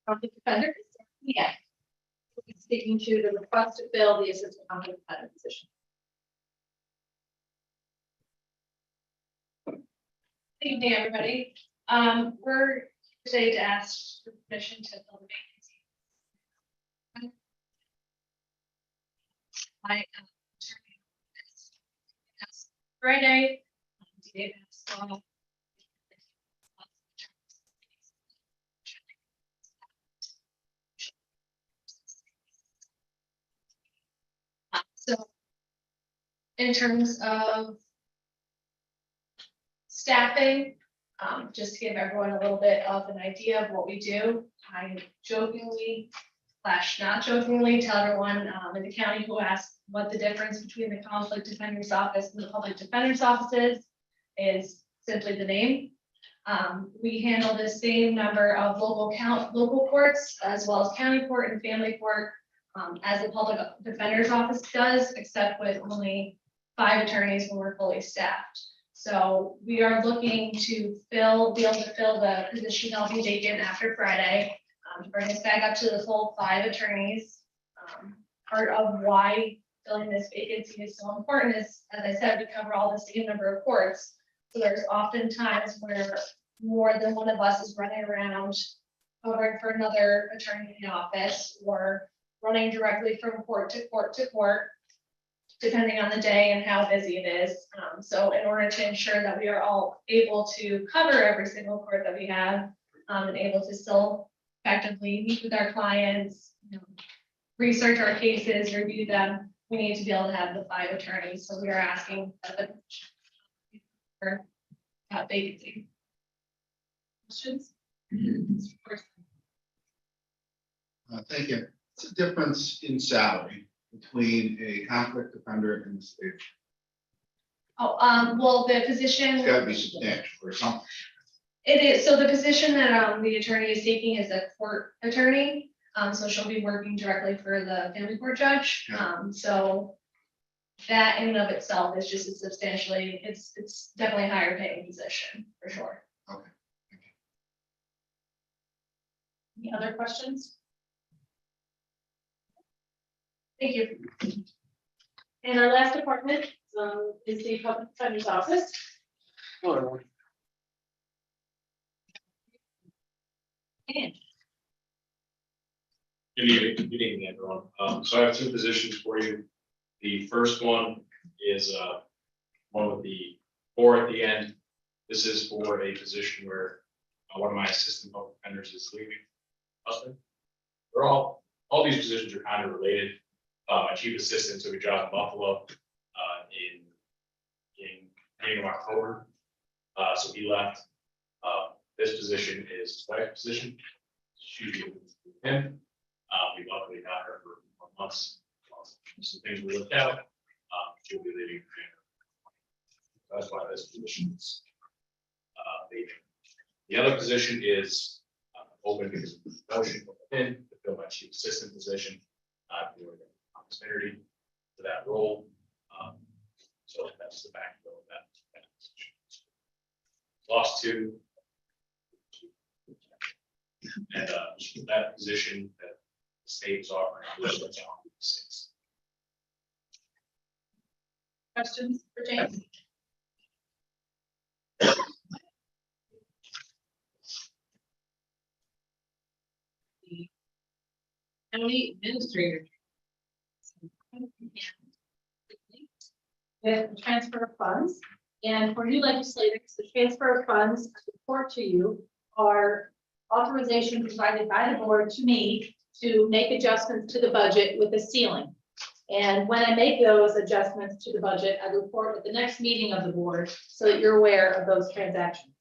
Public defender. Yeah. We'll be speaking to the request to fill the assistant public defender position. Good evening, everybody. We're here today to ask for permission to fill the vacancy. I am attorney this Friday. Dave saw so in terms of staffing, just to give everyone a little bit of an idea of what we do, I jokingly / not jokingly tell everyone in the county who asks what the difference between the conflict defender's office and the public defender's office is simply the name. We handle the same number of local courts as well as county court and family court as the public defender's office does, except with only 5 attorneys when we're fully staffed. So we are looking to be able to fill the position that'll be vacant after Friday, to bring us back up to the full 5 attorneys. Part of why filling this vacancy is so important is, as I said, we cover all the same number of courts. So there's often times where more than one of us is running around covering for another attorney in the office or running directly from court to court to court, depending on the day and how busy it is. So in order to ensure that we are all able to cover every single court that we have, and able to still effectively meet with our clients, research our cases, review them, we need to be able to have the 5 attorneys. So we are asking that the vacancy. Questions? Thank you. What's the difference in salary between a conflict offender and the state? Oh, well, the position. It's gotta be substantial or something. It is, so the position that the attorney is seeking is a court attorney. So she'll be working directly for the family court judge. So that in and of itself is just a substantially, it's definitely a higher paying position for sure. Okay. Any other questions? Thank you. And our last department is the public defender's office. And Good evening, everyone. So I have two positions for you. The first one is one with the 4 at the end. This is for a position where one of my assistant public defenders is leaving. Husband. They're all these positions are kind of related. My chief assistant took a job in Buffalo in beginning of October. So he left. This position is his wife's position. She's moving with him. We luckily got her for months. Some things were worked out. She'll be leaving. That's why this position is vacant. The other position is open because of the promotion within to fill my chief assistant position. Doing an opportunity for that role. So that's the backfill of that position. Lost 2. And that position that the state is offering, that's on 6. questions for James? The county administrator. With the transfer of funds. And for new legislators, the transfer of funds I report to you are authorization provided by the board to me to make adjustments to the budget with a ceiling. And when I make those adjustments to the budget, I report at the next meeting of the board so that you're aware of those transactions.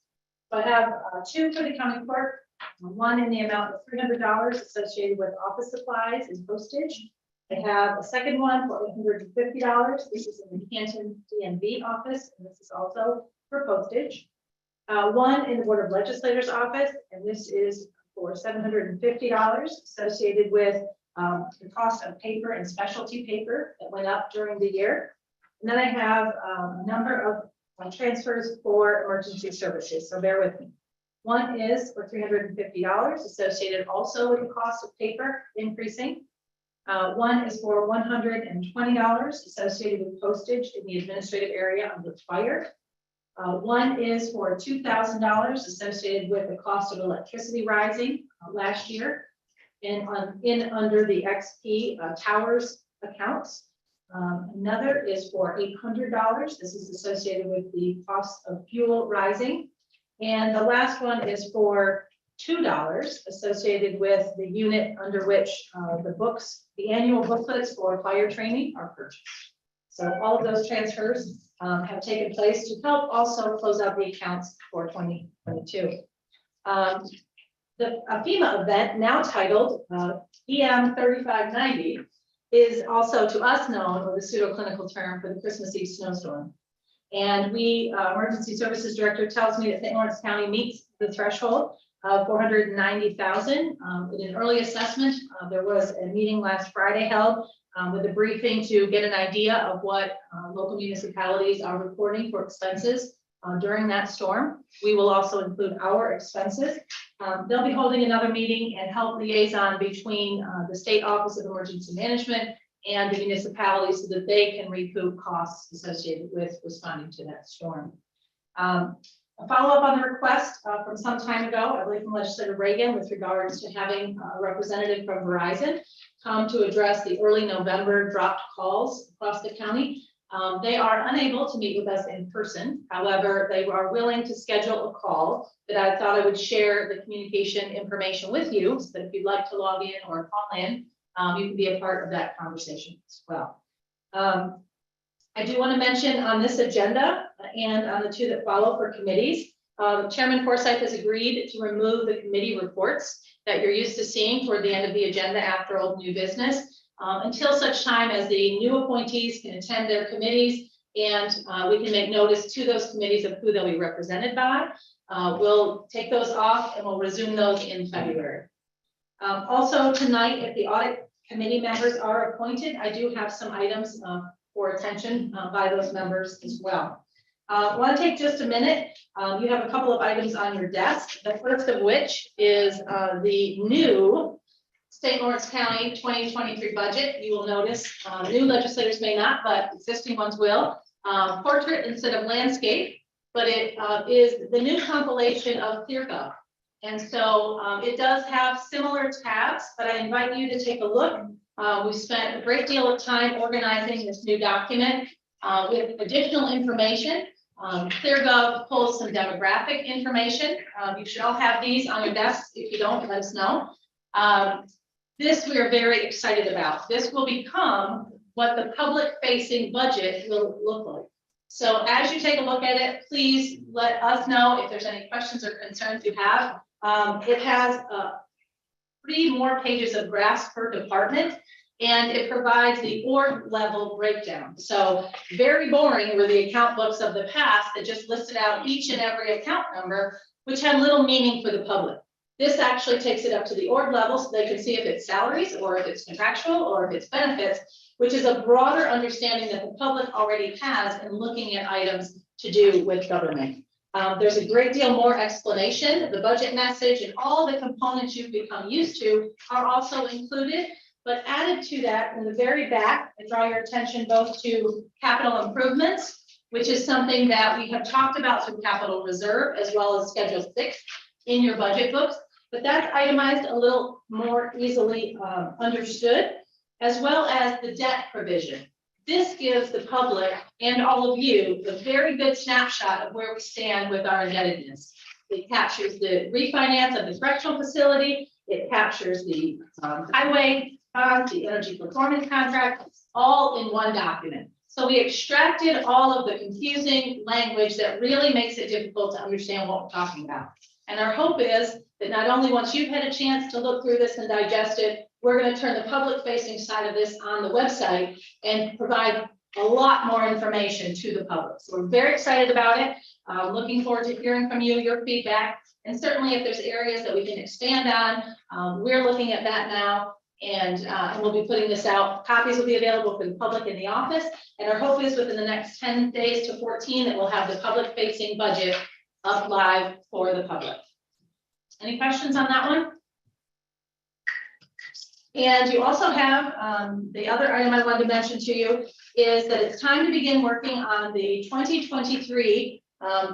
So I have 2 for the county clerk, one in the amount of $300 associated with office supplies and postage. I have a second one for $850. This is in the Canton DMV office, and this is also for postage. One in the Board of Legislators office, and this is for $750 associated with the cost of paper and specialty paper that went up during the year. And then I have a number of transfers for emergency services, so bear with me. One is for $350 associated also with the cost of paper increasing. One is for $120 associated with postage in the administrative area under fire. One is for $2,000 associated with the cost of electricity rising last year and under the XP towers accounts. Another is for $800. This is associated with the cost of fuel rising. And the last one is for $2 associated with the unit under which the annual booklets for fire training are purchased. So all of those transfers have taken place to help also close out the accounts for 2022. The FEMA event, now titled EM 3590, is also to us known, or the pseudo-clinical term for the Christmas Eve snowstorm. And emergency services director tells me that St. Lawrence County meets the threshold of 490,000. In an early assessment, there was a meeting last Friday held with a briefing to get an idea of what local municipalities are reporting for expenses during that storm. We will also include our expenses. They'll be holding another meeting and help liaison between the State Office of Emergency Management and the municipalities so that they can recoup costs associated with responding to that storm. A follow-up on the request from some time ago, I believe from Legislator Reagan, with regards to having a representative from Verizon come to address the early November dropped calls across the county. They are unable to meet with us in person. However, they are willing to schedule a call that I thought I would share the communication information with you, so that if you'd like to log in or call in, you can be a part of that conversation as well. I do want to mention on this agenda and on the two that follow for committees, Chairman Forsythe has agreed to remove the committee reports that you're used to seeing toward the end of the agenda after old new business, until such time as the new appointees can attend their committees and we can make notice to those committees of who they'll be represented by. We'll take those off and we'll resume those in February. Also tonight, if the audit committee members are appointed, I do have some items for attention by those members as well. I want to take just a minute. You have a couple of items on your desk. The first of which is the new St. Lawrence County 2023 budget. You will notice new legislators may not, but existing ones will. Portrait instead of landscape, but it is the new compilation of ClearGov. And so it does have similar tabs, but I invite you to take a look. We spent a great deal of time organizing this new document with additional information. ClearGov pulls some demographic information. You should all have these on your desks. If you don't, let us know. This we are very excited about. This will become what the public-facing budget will look like. So as you take a look at it, please let us know if there's any questions or concerns you have. It has 3 more pages of graphs per department, and it provides the org level breakdown. So very boring were the account books of the past that just listed out each and every account number, which had little meaning for the public. This actually takes it up to the org level so they can see if it's salaries or if it's contractual or if it's benefits, which is a broader understanding that the public already has in looking at items to do with government. There's a great deal more explanation. The budget message and all the components you've become used to are also included, but added to that in the very back, I draw your attention both to capital improvements, which is something that we have talked about through capital reserve as well as Schedule 6 in your budget books, but that's itemized a little more easily understood, as well as the debt provision. This gives the public and all of you a very good snapshot of where we stand with our indebtedness. It captures the refinance of the correctional facility. It captures the highway bonds, the energy performance contract, all in one document. So we extracted all of the confusing language that really makes it difficult to understand what we're talking about. And our hope is that not only once you've had a chance to look through this and digest it, we're going to turn the public facing side of this on the website and provide a lot more information to the public. So we're very excited about it. Looking forward to hearing from you, your feedback, and certainly if there's areas that we can expand on, we're looking at that now, and we'll be putting this out. Copies will be available for the public in the office, and our hope is within the next 10 days to 14 that we'll have the public facing budget up live for the public. Any questions on that one? And you also have the other item I wanted to mention to you is that it's time to begin working on the 2023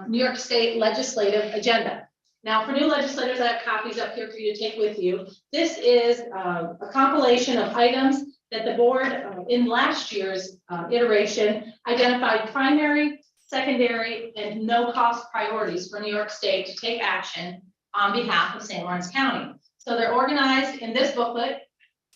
New York State legislative agenda. Now, for new legislators, I have copies up here for you to take with you. This is a compilation of items that the board in last year's iteration identified primary, secondary, and no cost priorities for New York State to take action on behalf of St. Lawrence County. So they're organized in this booklet.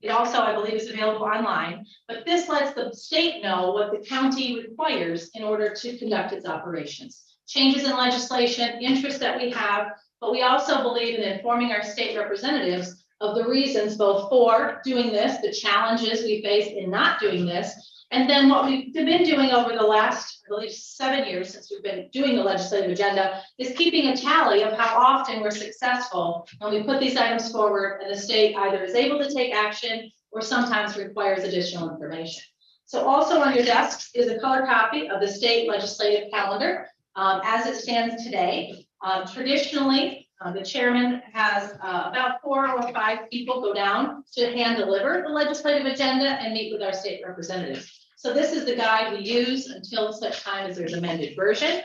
It also, I believe, is available online, but this lets the state know what the county requires in order to conduct its operations. Changes in legislation, interests that we have, but we also believe in informing our state representatives of the reasons both for doing this, the challenges we face in not doing this, and then what we've been doing over the last, I believe, 7 years since we've been doing the legislative agenda is keeping a tally of how often we're successful when we put these items forward and the state either is able to take action or sometimes requires additional information. So also on your desks is a color copy of the state legislative calendar as it stands today. Traditionally, the chairman has about 4 or 5 people go down to hand deliver the legislative agenda and meet with our state representatives. So this is the guide we use until such time as there's amended version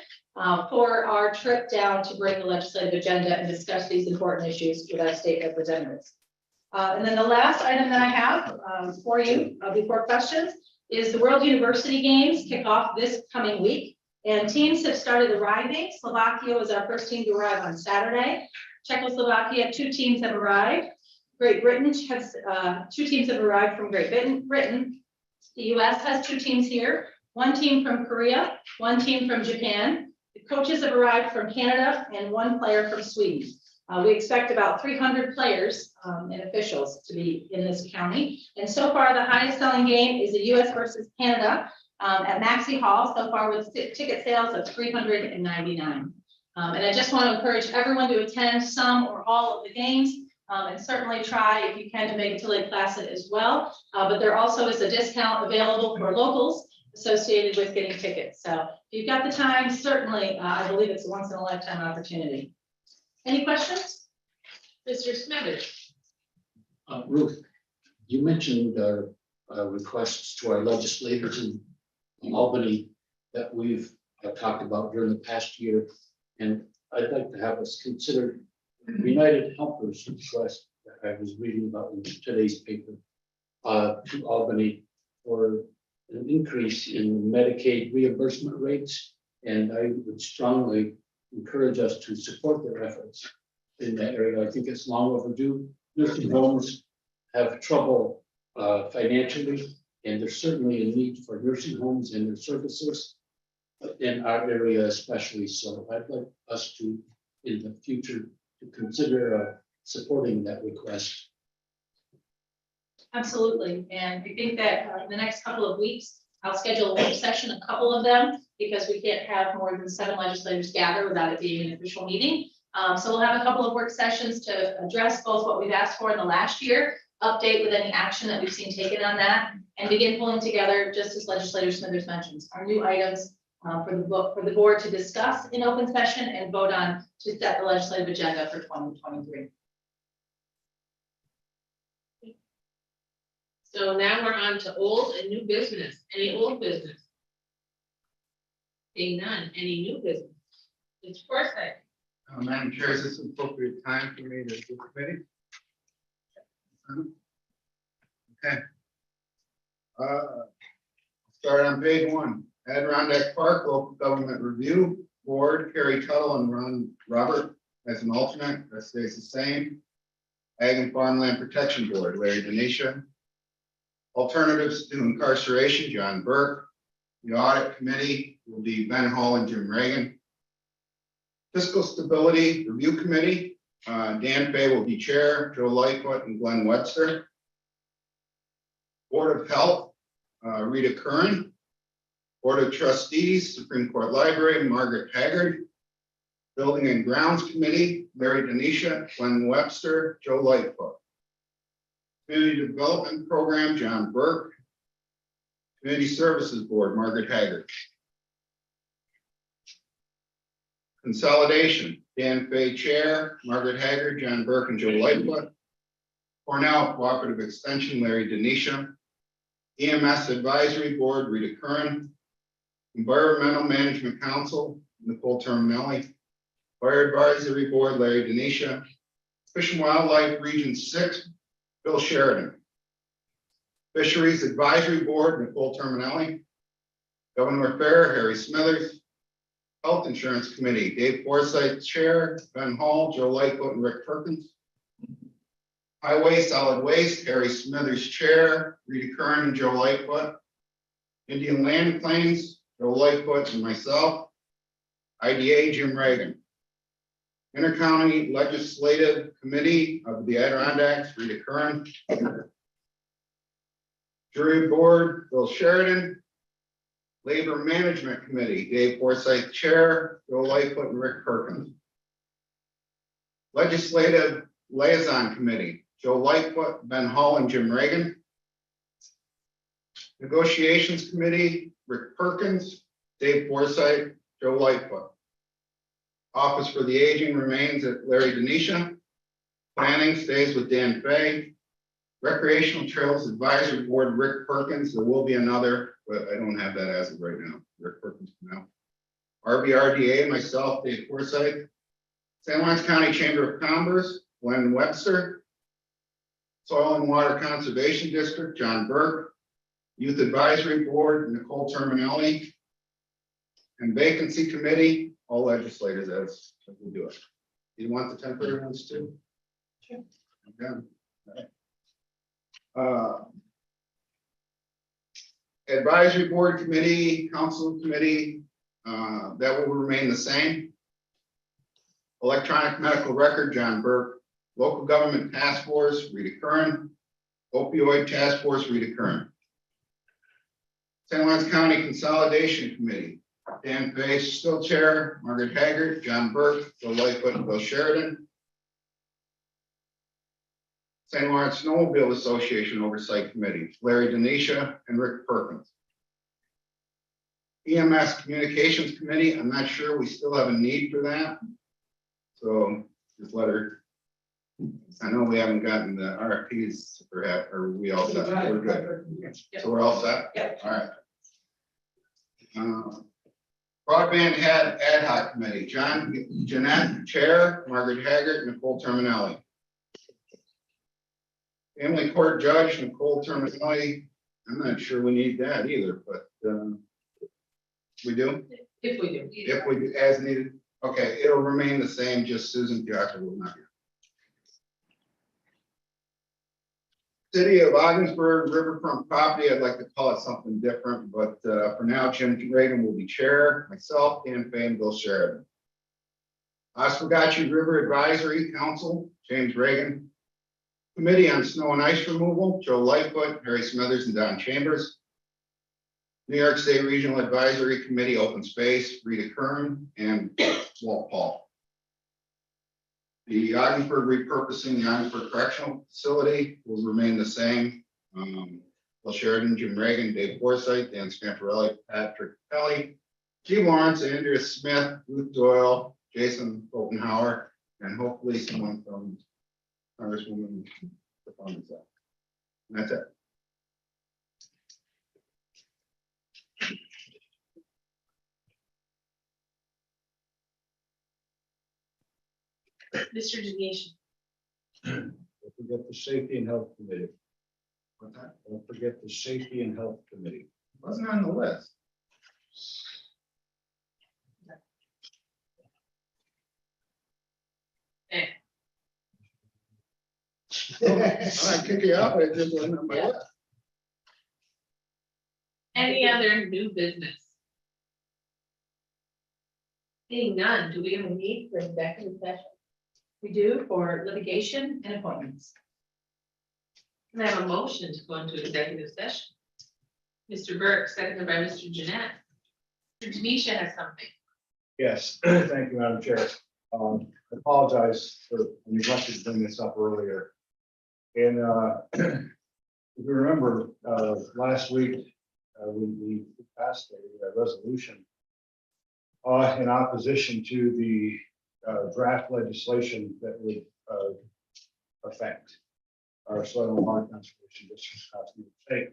for our trip down to bring the legislative agenda and discuss these important issues with our state representatives. And then the last item that I have for you before questions is the World University Games kick off this coming week. And teams have started arriving. Slovakia was our first team to arrive on Saturday. Czechoslovakia, 2 teams have arrived. Great Britain has 2 teams have arrived from Great Britain. The US has 2 teams here. one team from Korea, one team from Japan. The coaches have arrived from Canada and one player from Sweden. We expect about 300 players and officials to be in this county. And so far, the highest selling game is the US versus Canada at Maxey Hall, so far with ticket sales of 399. And I just want to encourage everyone to attend some or all of the games. And certainly try, if you can, to make it to Lake Placid as well. But there also is a discount available for locals associated with getting tickets. So if you've got the time, certainly, I believe it's a once in a lifetime opportunity. Any questions? Mr. Smithers? Ruth, you mentioned requests to our legislators in Albany that we've talked about during the past year. And I'd like to have us consider United Helpers request that I was reading about in today's paper to Albany for an increase in Medicaid reimbursement rates. And I would strongly encourage us to support their efforts in that area. I think it's long overdue. Nursing homes have trouble financially, and there's certainly a need for nursing homes and their services in our area especially. So I'd like us to, in the future, to consider supporting that request. Absolutely. And I think that in the next couple of weeks, I'll schedule a work session, a couple of them, because we can't have more than 7 legislators gather without it being an official meeting. So we'll have a couple of work sessions to address both what we've asked for in the last year, update with any action that we've seen taken on that, and begin pulling together, just as Legislator Smithers mentions, our new items for the board to discuss in open session and vote on to set the legislative agenda for 2023. So now we're on to old and new business. Any old business? Being none, any new business? It's Forsyth. Madam Chair, is this an appropriate time for me to do committee? Okay. Start on page 1. Adirondack Park Local Government Review Board, Carrie Tuttle and Robert as an alternate. That stays the same. Ag and Farmland Protection Board, Larry Denisha. Alternatives to Incarceration, John Burke. The Audit Committee will be Ben Hall and Jim Reagan. Fiscal Stability Review Committee, Dan Fay will be chair, Joe Lightfoot and Glenn Webster. Board of Health, Rita Curran. Board of Trustees, Supreme Court Library, Margaret Haggard. Building and Grounds Committee, Larry Denisha, Glenn Webster, Joe Lightfoot. Community Development Program, John Burke. Community Services Board, Margaret Haggard. Consolidation, Dan Fay Chair, Margaret Haggard, John Burke, and Joe Lightfoot. Cornell Cooperative Extension, Larry Denisha. EMS Advisory Board, Rita Curran. Environmental Management Council, Nicole Terminelli. Fire Advisory Board, Larry Denisha. Fish and Wildlife Region 6, Bill Sheridan. Fisheries Advisory Board, Nicole Terminelli. Governor Fair, Harry Smithers. Health Insurance Committee, Dave Forsyth, Chair, Ben Hall, Joe Lightfoot, and Rick Perkins. Highway Solid Waste, Harry Smithers, Chair, Rita Curran and Joe Lightfoot. Indian Land Claims, Joe Lightfoot and myself. IDA, Jim Reagan. Intercounty Legislative Committee of the Adirondacks, Rita Curran. Jury Board, Bill Sheridan. Labor Management Committee, Dave Forsyth, Chair, Joe Lightfoot and Rick Perkins. Legislative Liaison Committee, Joe Lightfoot, Ben Hall, and Jim Reagan. Negotiations Committee, Rick Perkins, Dave Forsyth, Joe Lightfoot. Office for the Aging remains at Larry Denisha. Planning stays with Dan Fay. Recreational Trails Advisory Board, Rick Perkins. There will be another, but I don't have that as of right now. Rick Perkins for now. RBRDA, myself, Dave Forsyth. San Juan County Chamber of Commerce, Glenn Webster. Soil and Water Conservation District, John Burke. Youth Advisory Board, Nicole Terminelli. And Vacancy Committee, all legislators as we do it. Do you want the temporary ones too? Sure. Okay. All right. Advisory Board Committee, Council Committee, that will remain the same. Electronic Medical Record, John Burke. Local Government Task Force, Rita Curran. Opioid Task Force, Rita Curran. St. Lawrence County Consolidation Committee, Dan Fay, still chair, Margaret Haggard, John Burke, Bill Lightfoot, and Bill Sheridan. St. Lawrence Snowmobile Association Oversight Committee, Larry Denisha and Rick Perkins. EMS Communications Committee, I'm not sure, we still have a need for that. So just let her, I know we haven't gotten the RFPs perhaps, or we all set, we're good. So we're all set? Yep. All right. Broadband Ad Hoc Committee, Jeanette, Chair, Margaret Haggard, Nicole Terminelli. Family Court Judge, Nicole Terminelli, I'm not sure we need that either, but we do? If we do. If we, as needed, okay, it'll remain the same, just Susan Piazza will not be. City of Ogdensburg Riverfront Property, I'd like to call it something different, but for now, Jim Reagan will be chair, myself, Dan Fay, and Bill Sheridan. Oswegatchie River Advisory Council, James Reagan. Committee on Snow and Ice Removal, Joe Lightfoot, Harry Smithers, and Don Chambers. New York State Regional Advisory Committee, Open Space, Rita Kern and Walt Paul. The Ogdensburg repurposing the Ogdensburg Correctional Facility will remain the same. Bill Sheridan, Jim Reagan, Dave Forsythe, Dan Scamparelli, Patrick Kelly, Steve Lawrence, Andrea Smith, Ruth Doyle, Jason Bokenhauer, and hopefully someone from Congresswoman. And that's it. Mr. Denisha. Don't forget the Safety and Health Committee. What's that? Don't forget the Safety and Health Committee. Wasn't on the list. I kick you out, I just wasn't on my list. Any other new business? Seeing none, do we have a need for executive session? We do for litigation and appointments. Can I have a motion to go into executive session? Mr. Burke, seconded by Mr. Jeanette. Mr. Denisha has something. Yes, thank you, Madam Chair. I apologize for neglecting to bring this up earlier. And if you remember, last week, we passed a resolution in opposition to the draft legislation that would affect our soil and water conservation districts across the state.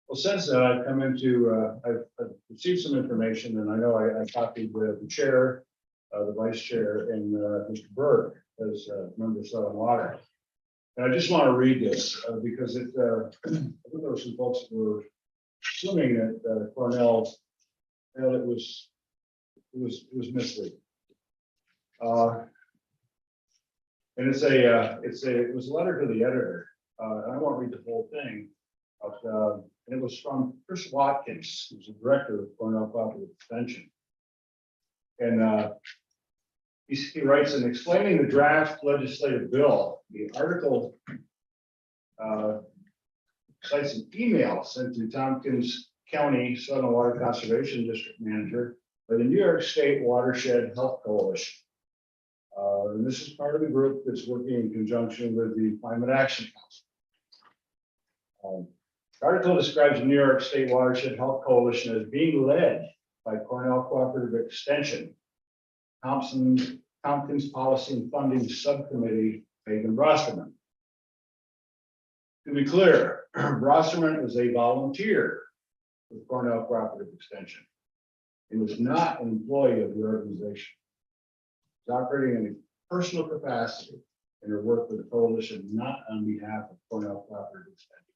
Well, since then, I've come into, I've received some information, and I know I copied the chair, the vice chair, and Mr. Burke as member of Soil and Water. And I just want to read this because it, I think there were some folks that were assuming that Cornell, that it was misleading. And it was a letter to the editor. And I won't read the whole thing, but it was from Chris Watkins, who's the director of Cornell Cooperative Extension. And he writes, in explaining the draft legislative bill, the article cites an email sent to Tompkins County Soil and Water Conservation District Manager by the New York State Watershed Health Coalition. And this is part of the group that's working in conjunction with the Climate Action Council. The article describes the New York State Watershed Health Coalition as being led by Cornell Cooperative Extension, Tompkins Policy and Funding Subcommittee, Megan Brosterman. To be clear, Brosterman is a volunteer with Cornell Cooperative Extension and is not an employee of the organization. She's operating in a personal capacity in her work with the coalition, not on behalf of Cornell Cooperative Extension.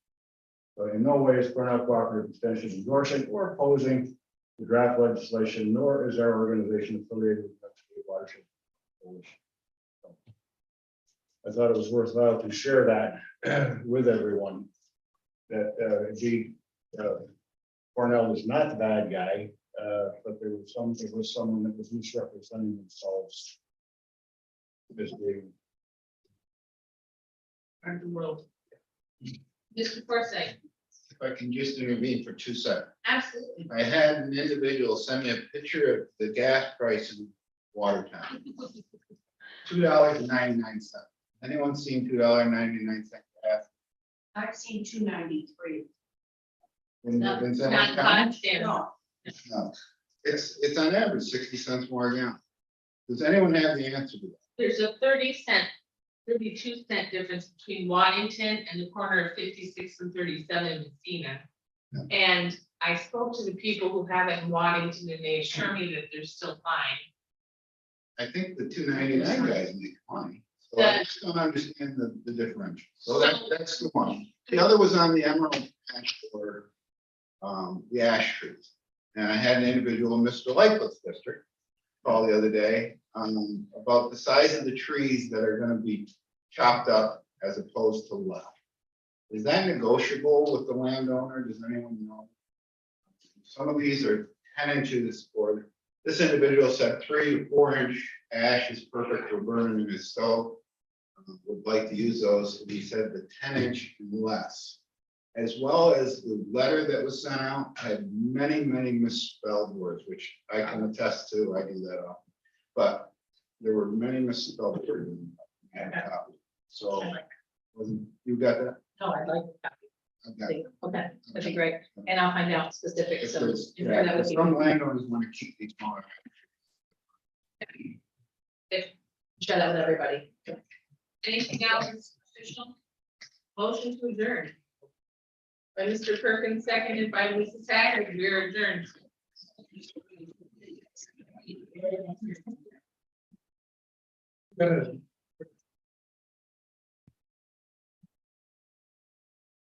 So in no way is Cornell Cooperative Extension endorsing or opposing the draft legislation, nor is our organization affiliated with the State Watershed Coalition. So I thought it was worthwhile to share that with everyone, that it'd be Cornell is not the bad guy, but there was someone that was misrepresenting themselves. Misleading. Around the world. Mr. Forsyth, If I can just intervene for 2 seconds. absolutely. I had an individual send me a picture of the gas price in Watertown. $2.99. Anyone seen $2.99 gas? I've seen 293. in Not Vincent not County? much, Dan. No, No, it's on average 60 cents more a gallon. Does anyone have the answer to that? There's a 32 cent difference between Waddington and the corner of 56 and 37 in Messina. Yeah. And I spoke to the people who have it in Waddington and they assure me that they're still fine. I think the 299 guys make money. So I just don't understand the differential. So that's the one. The other was on the emerald ash or the ash trees. And I had an individual in Mr. Lightfoot's district call the other day about the size of the trees that are gonna be chopped up as opposed to left. Is that negotiable with the landowner? Does anyone know? Some of these are 10 inches, or this individual said 3 to 4 inch ash is perfect for burning in his stove. Would like to use those, and he said the 10 inch and less. As well as the letter that was sent out had many misspelled words, which I can attest to, I do that often. But there were many misspelled words in that copy. So, you got that? No, I'd like that. Okay. Okay, that'd be great. And I'll find out specifics. If So there's- I'm sure that would be- Some landowners want to keep these going. share that with everybody. Anything else official? Motion to adjourn. By Mr. Perkins, seconded by Mrs. Haggard, we are adjourned. Good.